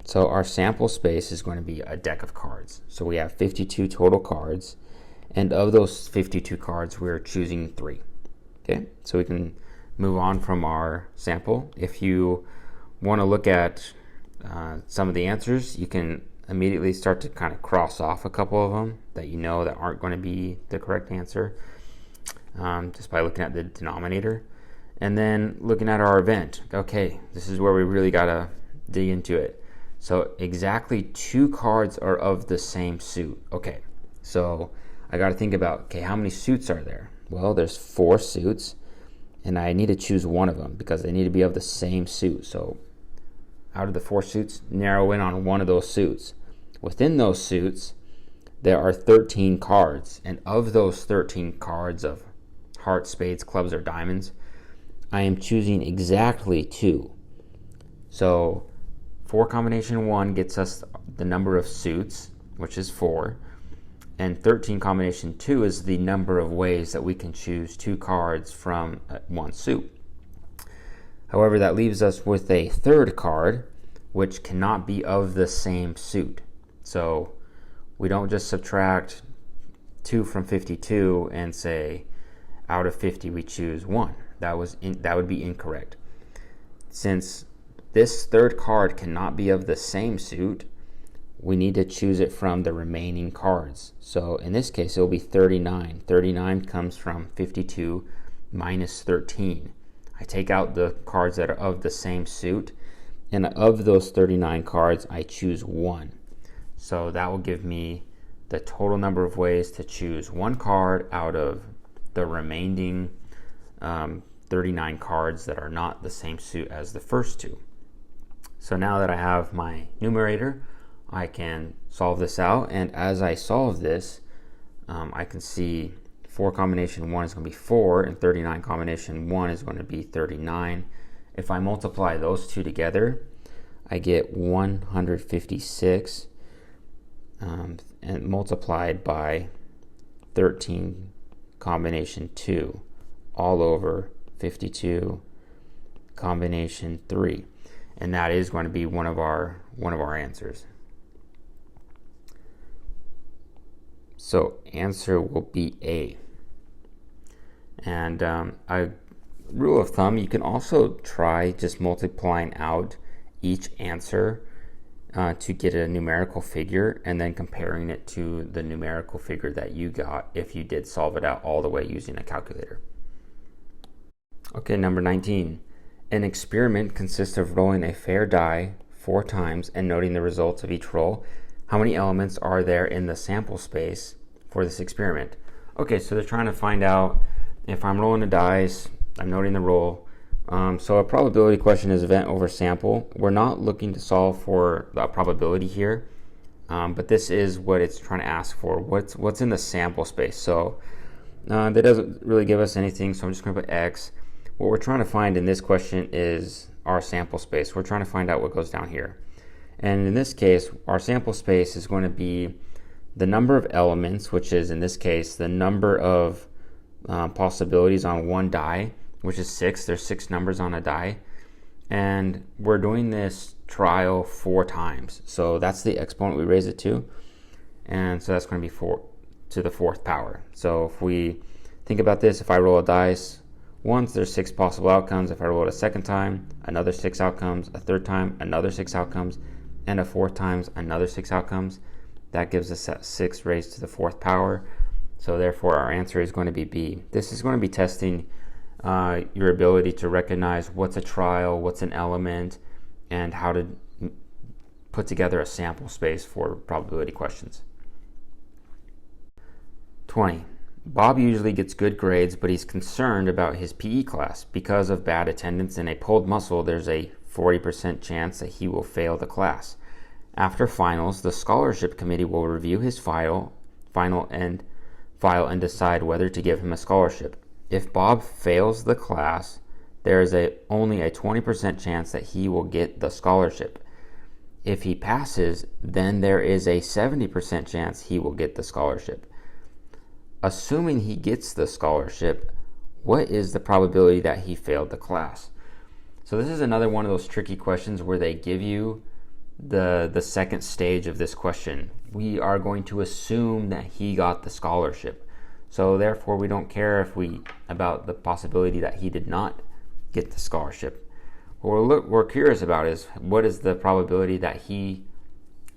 So our sample space is going to be a deck of cards. So we have 52 total cards, And of those 52 cards, we're choosing 3. Okay, so we can move on from our sample. If you want to look at some of the answers, you can immediately start to kind of cross off a couple of them that you know that aren't going to be the correct answer, just by looking at the denominator. And then looking at our event. Okay, this is where we really got to dig into it. So exactly 2 cards are of the same suit. Okay, so I got to think about, okay, how many suits are there? Well, there's 4 suits, and I need to choose one of them because they need to be of the same suit. So out of the 4 suits, narrow in on one of those suits. Within those suits, there are 13 cards, and of those 13 cards of hearts, spades, clubs, or diamonds, I am choosing exactly 2. So 4 combination 1 gets us the number of suits, which is 4. And 13 combination 2 is the number of ways that we can choose 2 cards from one suit. However, that leaves us with a third card, which cannot be of the same suit. So we don't just subtract 2 from 52 and say, out of 50 we choose 1. That would be incorrect. Since this third card cannot be of the same suit, we need to choose it from the remaining cards. So in this case, it will be 39. 39 comes from 52 minus 13. I take out the cards that are of the same suit, and of those 39 cards, I choose 1. So that will give me the total number of ways to choose 1 card out of the remaining 39 cards that are not the same suit as the first 2. So now that I have my numerator, I can solve this out, and as I solve this, I can see 4 combination 1 is going to be 4, and 39 combination 1 is going to be 39. If I multiply those 2 together, I get 156, and multiplied by 13 combination 2 all over 52 combination 3, and that is going to be one of our answers. So answer will be A. And a rule of thumb, you can also try just multiplying out each answer to get a numerical figure, and then comparing it to the numerical figure that you got if you did solve it out all the way using a calculator. Okay, number 19. An experiment consists of rolling a fair die 4 times and noting the results of each roll. How many elements are there in the sample space for this experiment? Okay, so they're trying to find out if I'm rolling the dice, I'm noting the roll. So a probability question is event over sample. We're not looking to solve for the probability here, but this is what it's trying to ask for. What's in the sample space? So that doesn't really give us anything, so I'm just going to put X. What we're trying to find in this question is our sample space. We're trying to find out what goes down here. And in this case, our sample space is going to be the number of elements, which is in this case the number of possibilities on one die, which is 6. There's 6 numbers on a die. And we're doing this trial 4 times. So that's the exponent we raise it to. And so that's going to be 4 to the 4th power. So if we think about this, if I roll a dice once, there's 6 possible outcomes. If I roll it a second time, another 6 outcomes. A third time, another 6 outcomes. And a 4th time, another 6 outcomes. That gives us 6 raised to the 4th power. So therefore our answer is going to be B. This is going to be testing your ability to recognize what's a trial, what's an element, and how to put together a sample space for probability questions. 20. Bob usually gets good grades, but he's concerned about his PE class. Because of bad attendance and a pulled muscle, there's a 40% chance that he will fail the class. After finals, the scholarship committee will review his file and decide whether to give him a scholarship. If Bob fails the class, there is only a 20% chance that he will get the scholarship. If he passes, then there is a 70% chance he will get the scholarship. Assuming he gets the scholarship, what is the probability that he failed the class? So this is another one of those tricky questions where they give you the second stage of this question. We are going to assume that he got the scholarship. So therefore, we don't care about the possibility that he did not get the scholarship. What we're curious about is what is the probability that he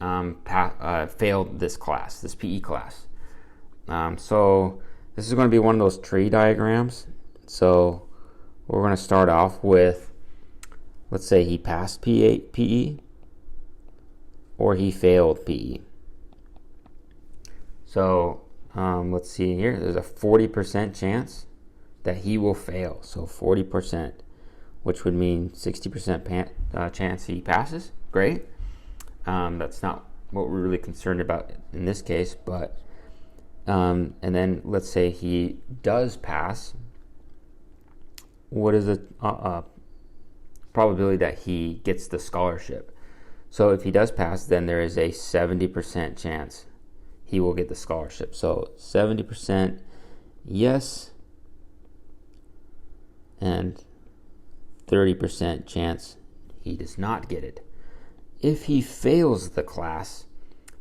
failed this class, this PE class. So this is going to be one of those tree diagrams. So we're going to start off with, let's say he passed PE or he failed PE. So let's see here. There's a 40% chance that he will fail. So 40%, which would mean 60% chance he passes. Great. That's not what we're really concerned about in this case, but and then let's say he does pass. What is the probability that he gets the scholarship? So if he does pass, then there is a 70% chance he will get the scholarship. So 70% yes, and 30% chance he does not get it. If he fails the class,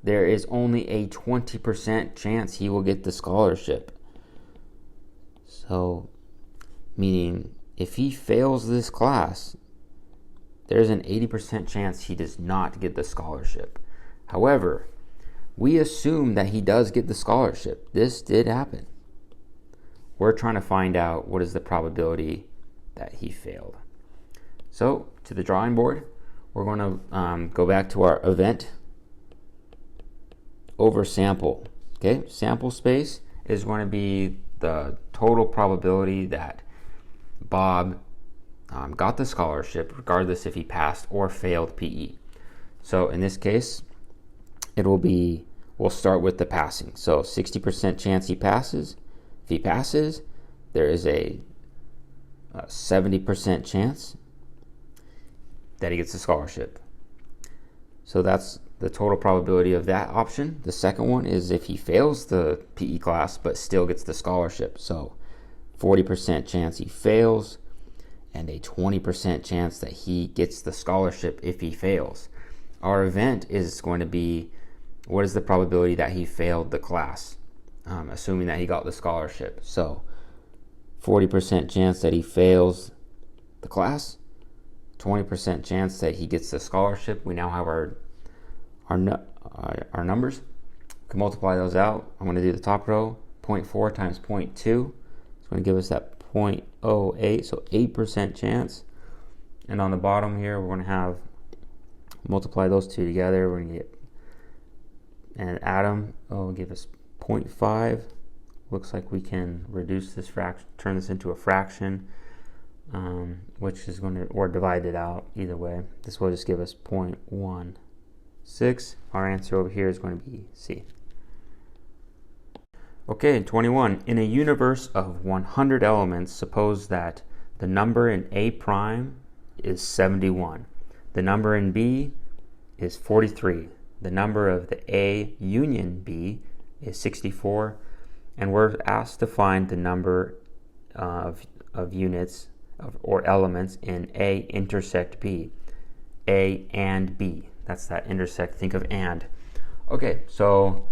there is only a 20% chance he will get the scholarship. So, meaning if he fails this class, there's an 80% chance he does not get the scholarship. However, we assume that he does get the scholarship. This did happen. We're trying to find out what is the probability that he failed. So, to the drawing board, we're going to go back to our event over sample. Okay, sample space is going to be the total probability that Bob got the scholarship, regardless if he passed or failed PE. So in this case, we'll start with the passing. So 60% chance he passes. If he passes, there is a 70% chance that he gets the scholarship. So that's the total probability of that option. The second one is if he fails the PE class but still gets the scholarship. So 40% chance he fails and a 20% chance that he gets the scholarship if he fails. Our event is going to be what is the probability that he failed the class, assuming that he got the scholarship. So 40% chance that he fails the class, 20% chance that he gets the scholarship. We now have our numbers. We can multiply those out. I'm going to do the top row. 0.4 times 0.2. It's going to give us that 0.08, so 8% chance. And on the bottom here, we're going to have multiply those two together. We're going to get and add them. Will give us 0.5. Looks like we can reduce this fraction, turn this into a fraction, which is going to, or divide it out either way. This will just give us 0.16. Our answer over here is going to be C. Okay, 21. In a universe of 100 elements, suppose that the number in A prime is 71. The number in B is 43. The number of the A union B is 64. And we're asked to find the number of units or elements in A intersect B. A and B. That's that intersect. Think of and. Okay, so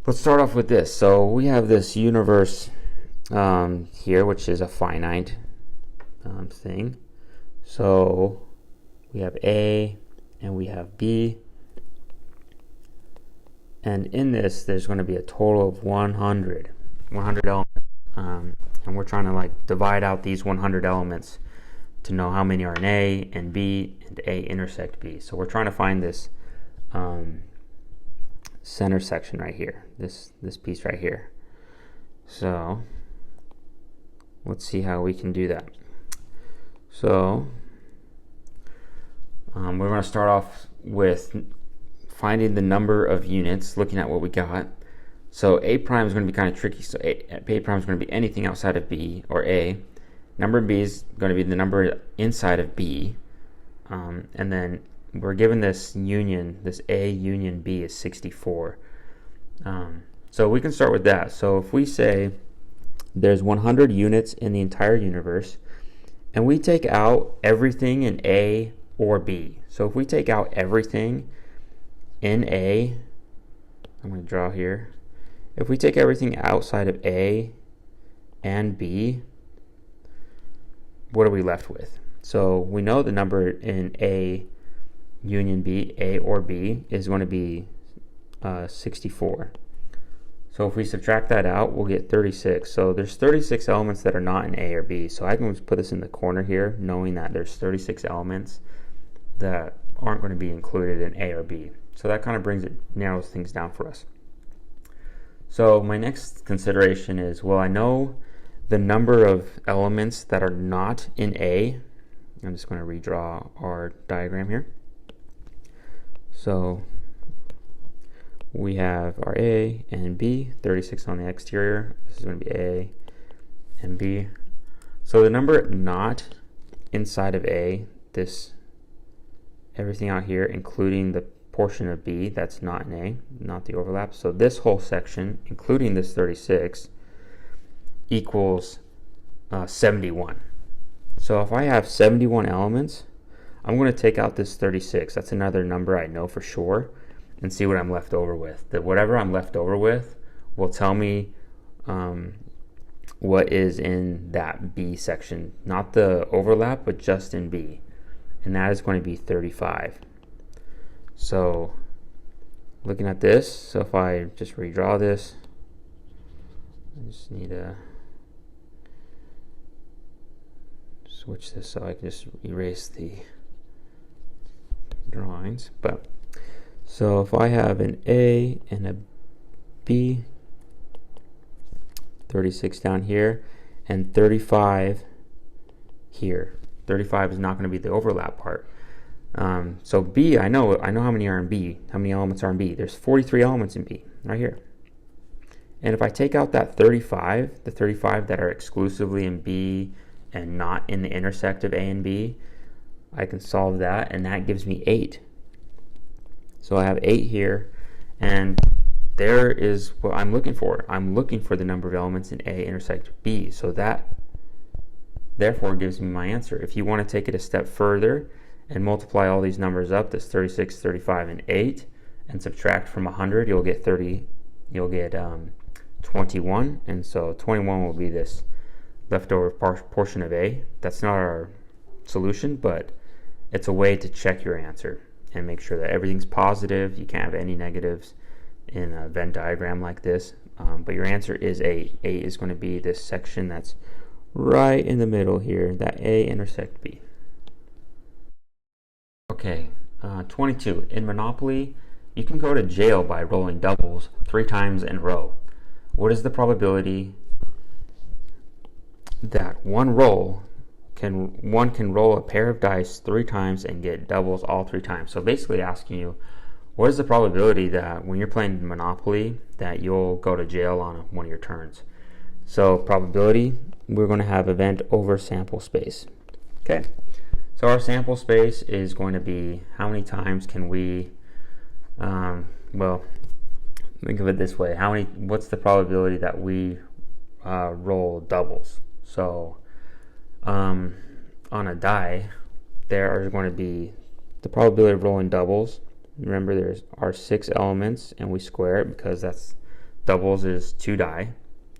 let's start off with this. So we have this universe here, which is a finite thing. So we have A and we have B. And in this, there's going to be a total of 100 elements. And we're trying to divide out these 100 elements to know how many are in A and B and A intersect B. So we're trying to find this center section right here, this piece right here. So let's see how we can do that. So we're going to start off with finding the number of units, looking at what we got. So A prime is going to be kind of tricky. So A prime is going to be anything outside of B or A. Number of B is going to be the number inside of B. And then we're given this union, this A union B is 64. So we can start with that. So if we say there's 100 units in the entire universe, and we take out everything in A or B. So if we take out everything in A, I'm going to draw here. if we take everything outside of A and B, what are we left with? So we know the number in A union B, A or B, is going to be 64. So if we subtract that out, we'll get 36. So there's 36 elements that are not in A or B. So I can just put this in the corner here, knowing that there's 36 elements that aren't going to be included in A or B. So that kind of narrows things down for us. So my next consideration is, well, I know the number of elements that are not in A. I'm just going to redraw our diagram here. So we have our A and B, 36 on the exterior. This is going to be A and B. So the number not inside of A, everything out here, including the portion of B that's not in A, not the overlap. So this whole section, including this 36, equals 71. So if I have 71 elements, I'm going to take out this 36. That's another number I know for sure, and see what I'm left over with. That whatever I'm left over with will tell me what is in that B section, not the overlap, but just in B, and that is going to be 35. So looking at this, so if I just redraw this, I just need to switch this so I can just erase the drawings. But so if I have an A and a B, 36 down here, and 35 here. 35 is not going to be the overlap part. So B, I know how many are in B, how many elements are in B. There's 43 elements in B, right here. And if I take out that 35, the 35 that are exclusively in B and not in the intersect of A and B, I can solve that, and that gives me 8. So I have 8 here, and there is what I'm looking for. I'm looking for the number of elements in A intersect B. So that therefore gives me my answer. If you want to take it a step further and multiply all these numbers up, this 36, 35, and 8, and subtract from 100, you'll get 21, and so 21 will be this leftover portion of A. That's not our solution, but it's a way to check your answer and make sure that everything's positive. You can't have any negatives in a Venn diagram like this, but your answer is 8. 8 is going to be this section that's right in the middle here, that A intersect B. Okay, 22. In Monopoly, you can go to jail by rolling doubles 3 times in a row. What is the probability that one can roll a pair of dice 3 times and get doubles all 3 times? So basically asking you, what is the probability that when you're playing Monopoly that you'll go to jail on one of your turns? So probability, we're going to have event over sample space. Okay, so our sample space is going to be how many times can we, well, think of it this way, what's the probability that we roll doubles? So on a die, there are going to be the probability of rolling doubles. Remember, there's our 6 elements, and we square it because that's doubles is 2 die,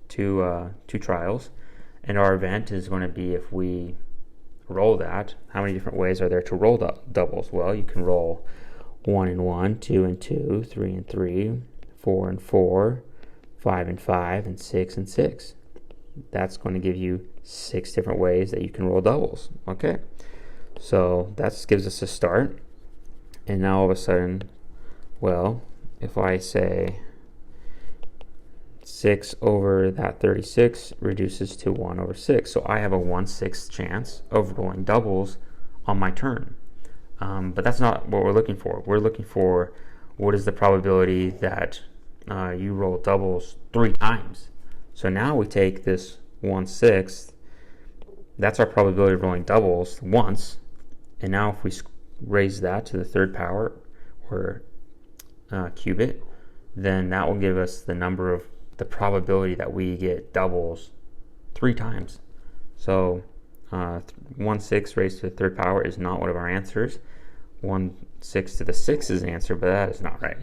two trials, and our event is going to be, if we roll that, how many different ways are there to roll doubles? Well, you can roll 1 and 1, 2 and 2, 3 and 3, 4 and 4, 5 and 5, and 6 and 6. That's going to give you 6 different ways that you can roll doubles. Okay, so that gives us a start. And now all of a sudden, well, if I say 6 over that 36 reduces to 1 over 6. So I have a 1/6 chance of rolling doubles on my turn. But that's not what we're looking for. We're looking for what is the probability that you roll doubles 3 times. So now we take this 1/6, that's our probability of rolling doubles once, and now if we raise that to the 3rd power or cube it, then that will give us the probability that we get doubles 3 times. So 1/6 raised to the 3rd power is not one of our answers. 1/6 to the 6 is an answer, but that is not right.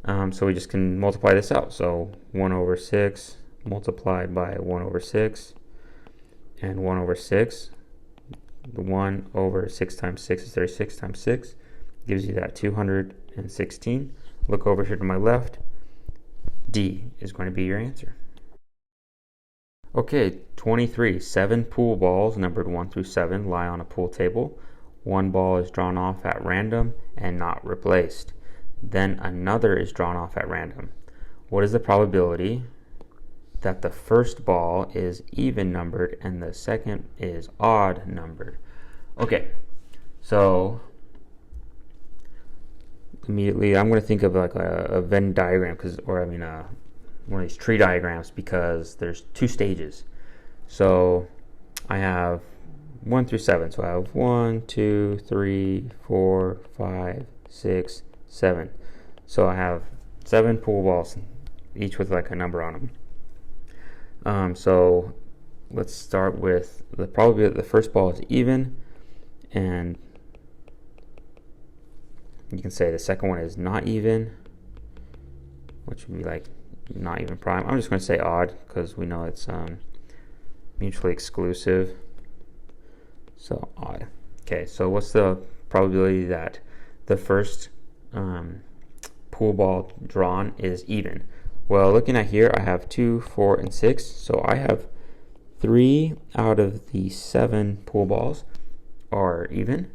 So we just can multiply this out. So 1 over 6 multiplied by 1 over 6 and 1 over 6. The 1 over 6 times 6 is 36 times 6. Gives you that 216. Look over here to my left. D is going to be your answer. Okay, 23. 7 pool balls numbered 1 through 7 lie on a pool table. One ball is drawn off at random and not replaced. Then another is drawn off at random. What is the probability that the first ball is even numbered and the second is odd numbered? Okay, so immediately I'm going to think of like a Venn diagram, one of these tree diagrams, because there's 2 stages. So I have 1 through 7. So I have 1, 2, 3, 4, 5, 6, 7. So I have 7 pool balls, each with like a number on them. So let's start with the probability that the first ball is even, and you can say the second one is not even, which would be like not even prime. I'm just going to say odd because we know it's mutually exclusive. So odd. Okay, so what's the probability that the first pool ball drawn is even? Well, looking at here, I have 2, 4, and 6. So I have 3 out of the 7 pool balls are even,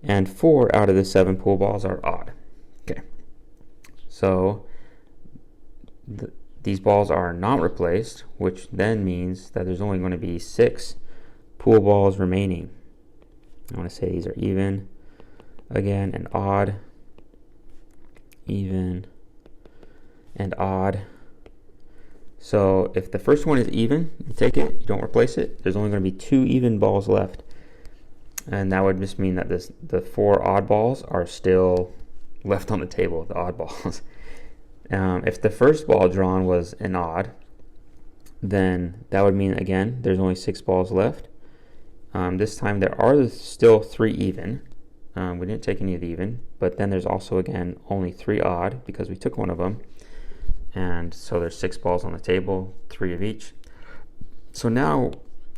and 4 out of the 7 pool balls are odd. Okay, so these balls are not replaced, which then means that there's only going to be 6 pool balls remaining. I want to say these are even again and odd, even and odd. So if the first one is even, you take it, you don't replace it, there's only going to be 2 even balls left. And that would just mean that the 4 odd balls are still left on the table, the odd balls. If the first ball drawn was an odd, then that would mean, again, there's only 6 balls left. This time there are still 3 even. We didn't take any of the even, but then there's also, again, only 3 odd because we took one of them. And so there's 6 balls on the table, 3 of each. So now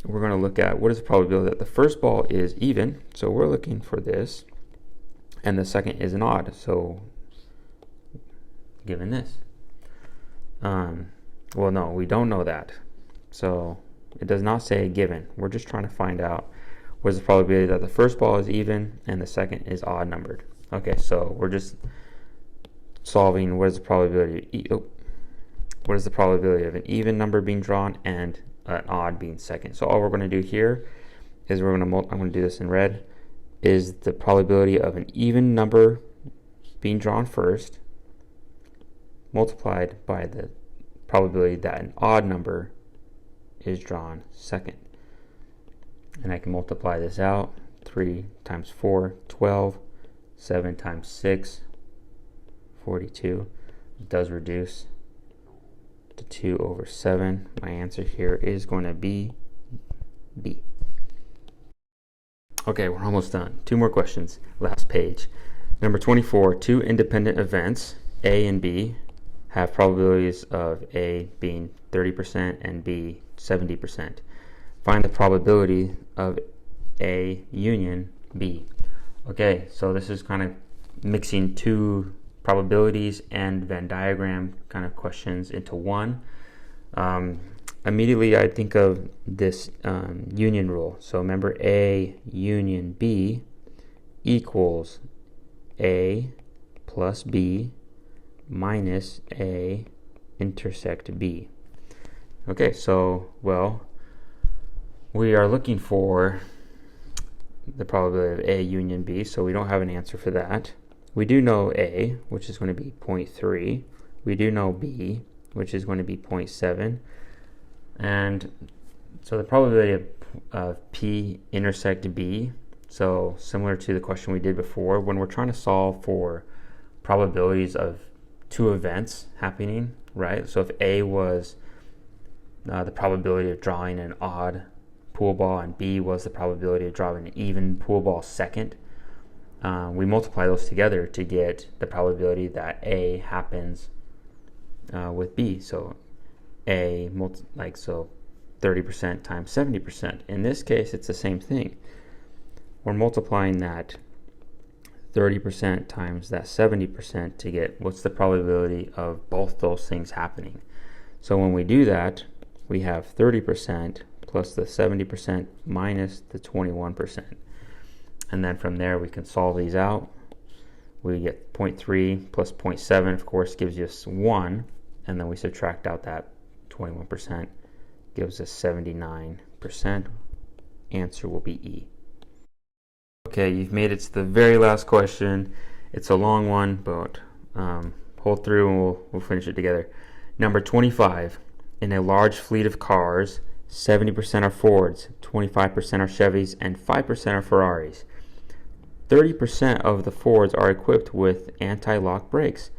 we're going to look at what is the probability that the first ball is even. So we're looking for this, and the second is an odd. So given this, well, no, we don't know that. So it does not say given. We're just trying to find out what is the probability that the first ball is even and the second is odd numbered. Okay, so we're just solving what is the probability. What is the probability of an even number being drawn and an odd being second? So all we're going to do here is I'm going to do this in red, is the probability of an even number being drawn first multiplied by the probability that an odd number is drawn second. And I can multiply this out. 3 times 4, 12. 7 times 6, 42. It does reduce to 2 over 7. My answer here is going to be B. Okay, we're almost done. 2 more questions. Last page. Number 24. 2 independent events, A and B, have probabilities of A being 30% and B 70%. Find the probability of A union B. Okay, so this is kind of mixing 2 probabilities and Venn diagram kind of questions into one. Immediately I think of this union rule. So remember, A union B equals A plus B minus A intersect B. Okay, so, well, we are looking for the probability of A union B, so we don't have an answer for that. We do know A, which is going to be 0.3. We do know B, which is going to be 0.7. And so the probability of P intersect B, so similar to the question we did before, when we're trying to solve for probabilities of 2 events happening, right? So if A was the probability of drawing an odd pool ball and B was the probability of drawing an even pool ball second, we multiply those together to get the probability that A happens with B. So A, so 30% times 70%. In this case, it's the same thing. We're multiplying that 30% times that 70% to get what's the probability of both those things happening. So when we do that, we have 30% plus the 70% minus the 21%. And then from there, we can solve these out. We get 0.3 plus 0.7, of course, gives us 1. And then we subtract out that 21%, gives us 79%. Answer will be E. Okay, you've made it to the very last question. It's a long one, but hold through and we'll finish it together. Number 25. In a large fleet of cars, 70% are Fords, 25% are Chevys, and 5% are Ferraris. 30% of the Fords are equipped with anti-lock brakes.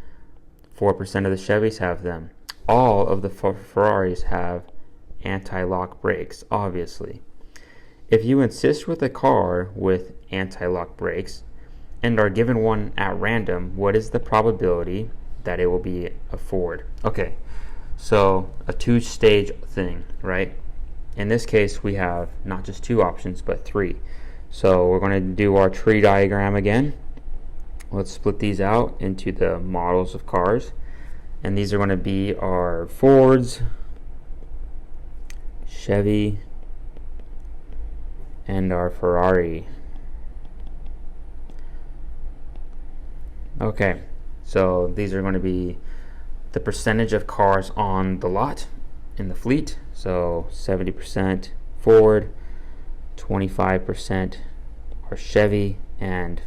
4% of the Chevys have them. All of the Ferraris have anti-lock brakes, obviously. If you insist with a car with anti-lock brakes and are given one at random, what is the probability that it will be a Ford? Okay, so a two-stage thing, right? In this case, we have not just two options, but three. So we're going to do our tree diagram again. Let's split these out into the models of cars. And these are going to be our Fords, Chevy, and our Ferrari. Okay, so these are going to be the percentage of cars on the lot in the fleet. So 70% Ford, 25% are Chevy, and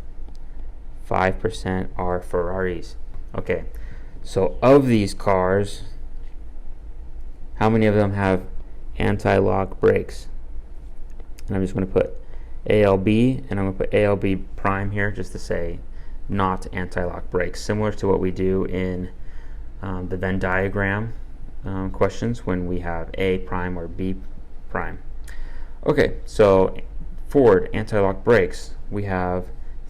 5% are Ferraris. Okay, so of these cars, how many of them have anti-lock brakes? And I'm just going to put ALB, and I'm going to put ALB prime here just to say not anti-lock brakes, similar to what we do in the Venn diagram questions when we have A prime or B prime. Okay, so Ford anti-lock brakes, we have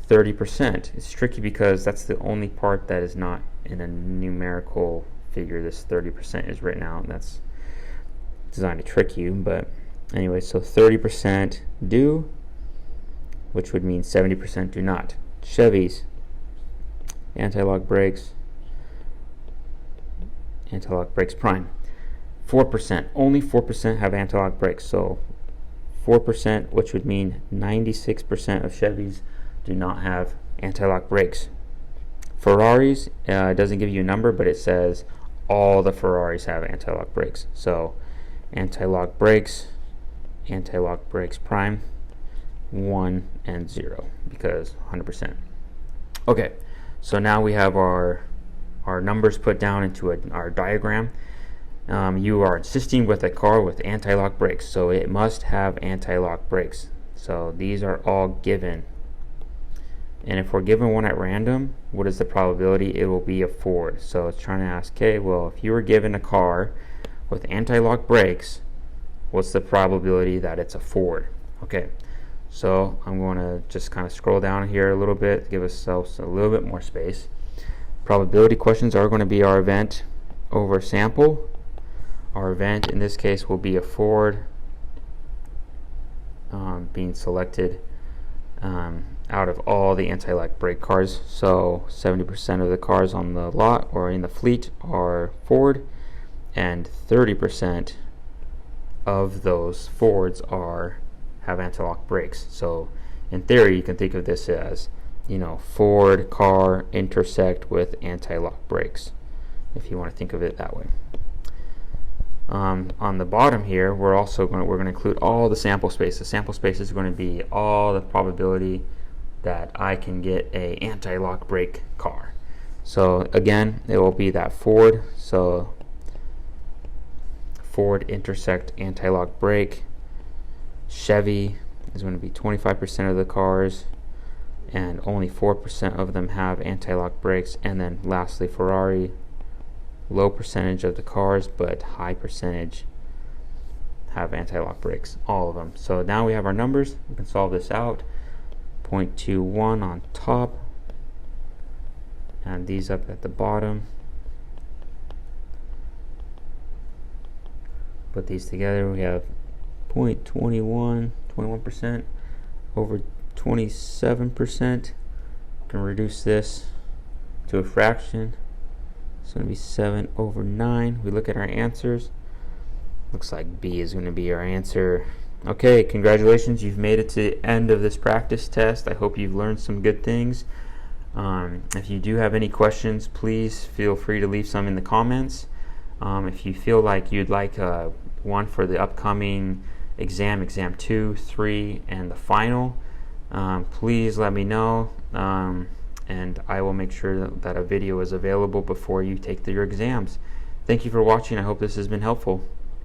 30%. It's tricky because that's the only part that is not in a numerical figure. This 30% is written out, and that's designed to trick you, but anyway, so 30% do, which would mean 70% do not. Chevys, anti-lock brakes, anti-lock brakes prime. 4%, only 4% have anti-lock brakes, so 4%, which would mean 96% of Chevys do not have anti-lock brakes. Ferraris, it doesn't give you a number, but it says all the Ferraris have anti-lock brakes. So anti-lock brakes prime, 1 and 0, because 100%. Okay, so now we have our numbers put down into our diagram. You are insisting with a car with anti-lock brakes, so it must have anti-lock brakes. So these are all given. And if we're given one at random, what is the probability it will be a Ford? So it's trying to ask, okay, well, if you were given a car with anti-lock brakes, what's the probability that it's a Ford? Okay, so I'm going to just kind of scroll down here a little bit to give ourselves a little bit more space. Probability questions are going to be our event over sample. Our event in this case will be a Ford being selected out of all the anti-lock brake cars. So 70% of the cars on the lot or in the fleet are Ford, and 30% of those Fords have anti-lock brakes. So in theory, you can think of this as, Ford car intersect with anti-lock brakes, if you want to think of it that way. On the bottom here, we're going to include all the sample space. The sample space is going to be all the probability that I can get a anti-lock brake car. So again, it will be that Ford. So Ford intersect anti-lock brake. Chevy is going to be 25% of the cars, and only 4% of them have anti-lock brakes. And then lastly, Ferrari, low percentage of the cars, but high percentage have anti-lock brakes, all of them. So now we have our numbers. We can solve this out. 0.21 on top, and these up at the bottom. Put these together, we have 21% over 27%. Can reduce this to a fraction. It's going to be 7/9. We look at our answers. Looks like B is going to be our answer. Okay, congratulations, you've made it to the end of this practice test. I hope you've learned some good things. If you do have any questions, please feel free to leave some in the comments. If you feel like you'd like one for the upcoming exam 2, 3, and the final, please let me know, and I will make sure that a video is available before you take your exams. Thank you for watching. I hope this has been helpful.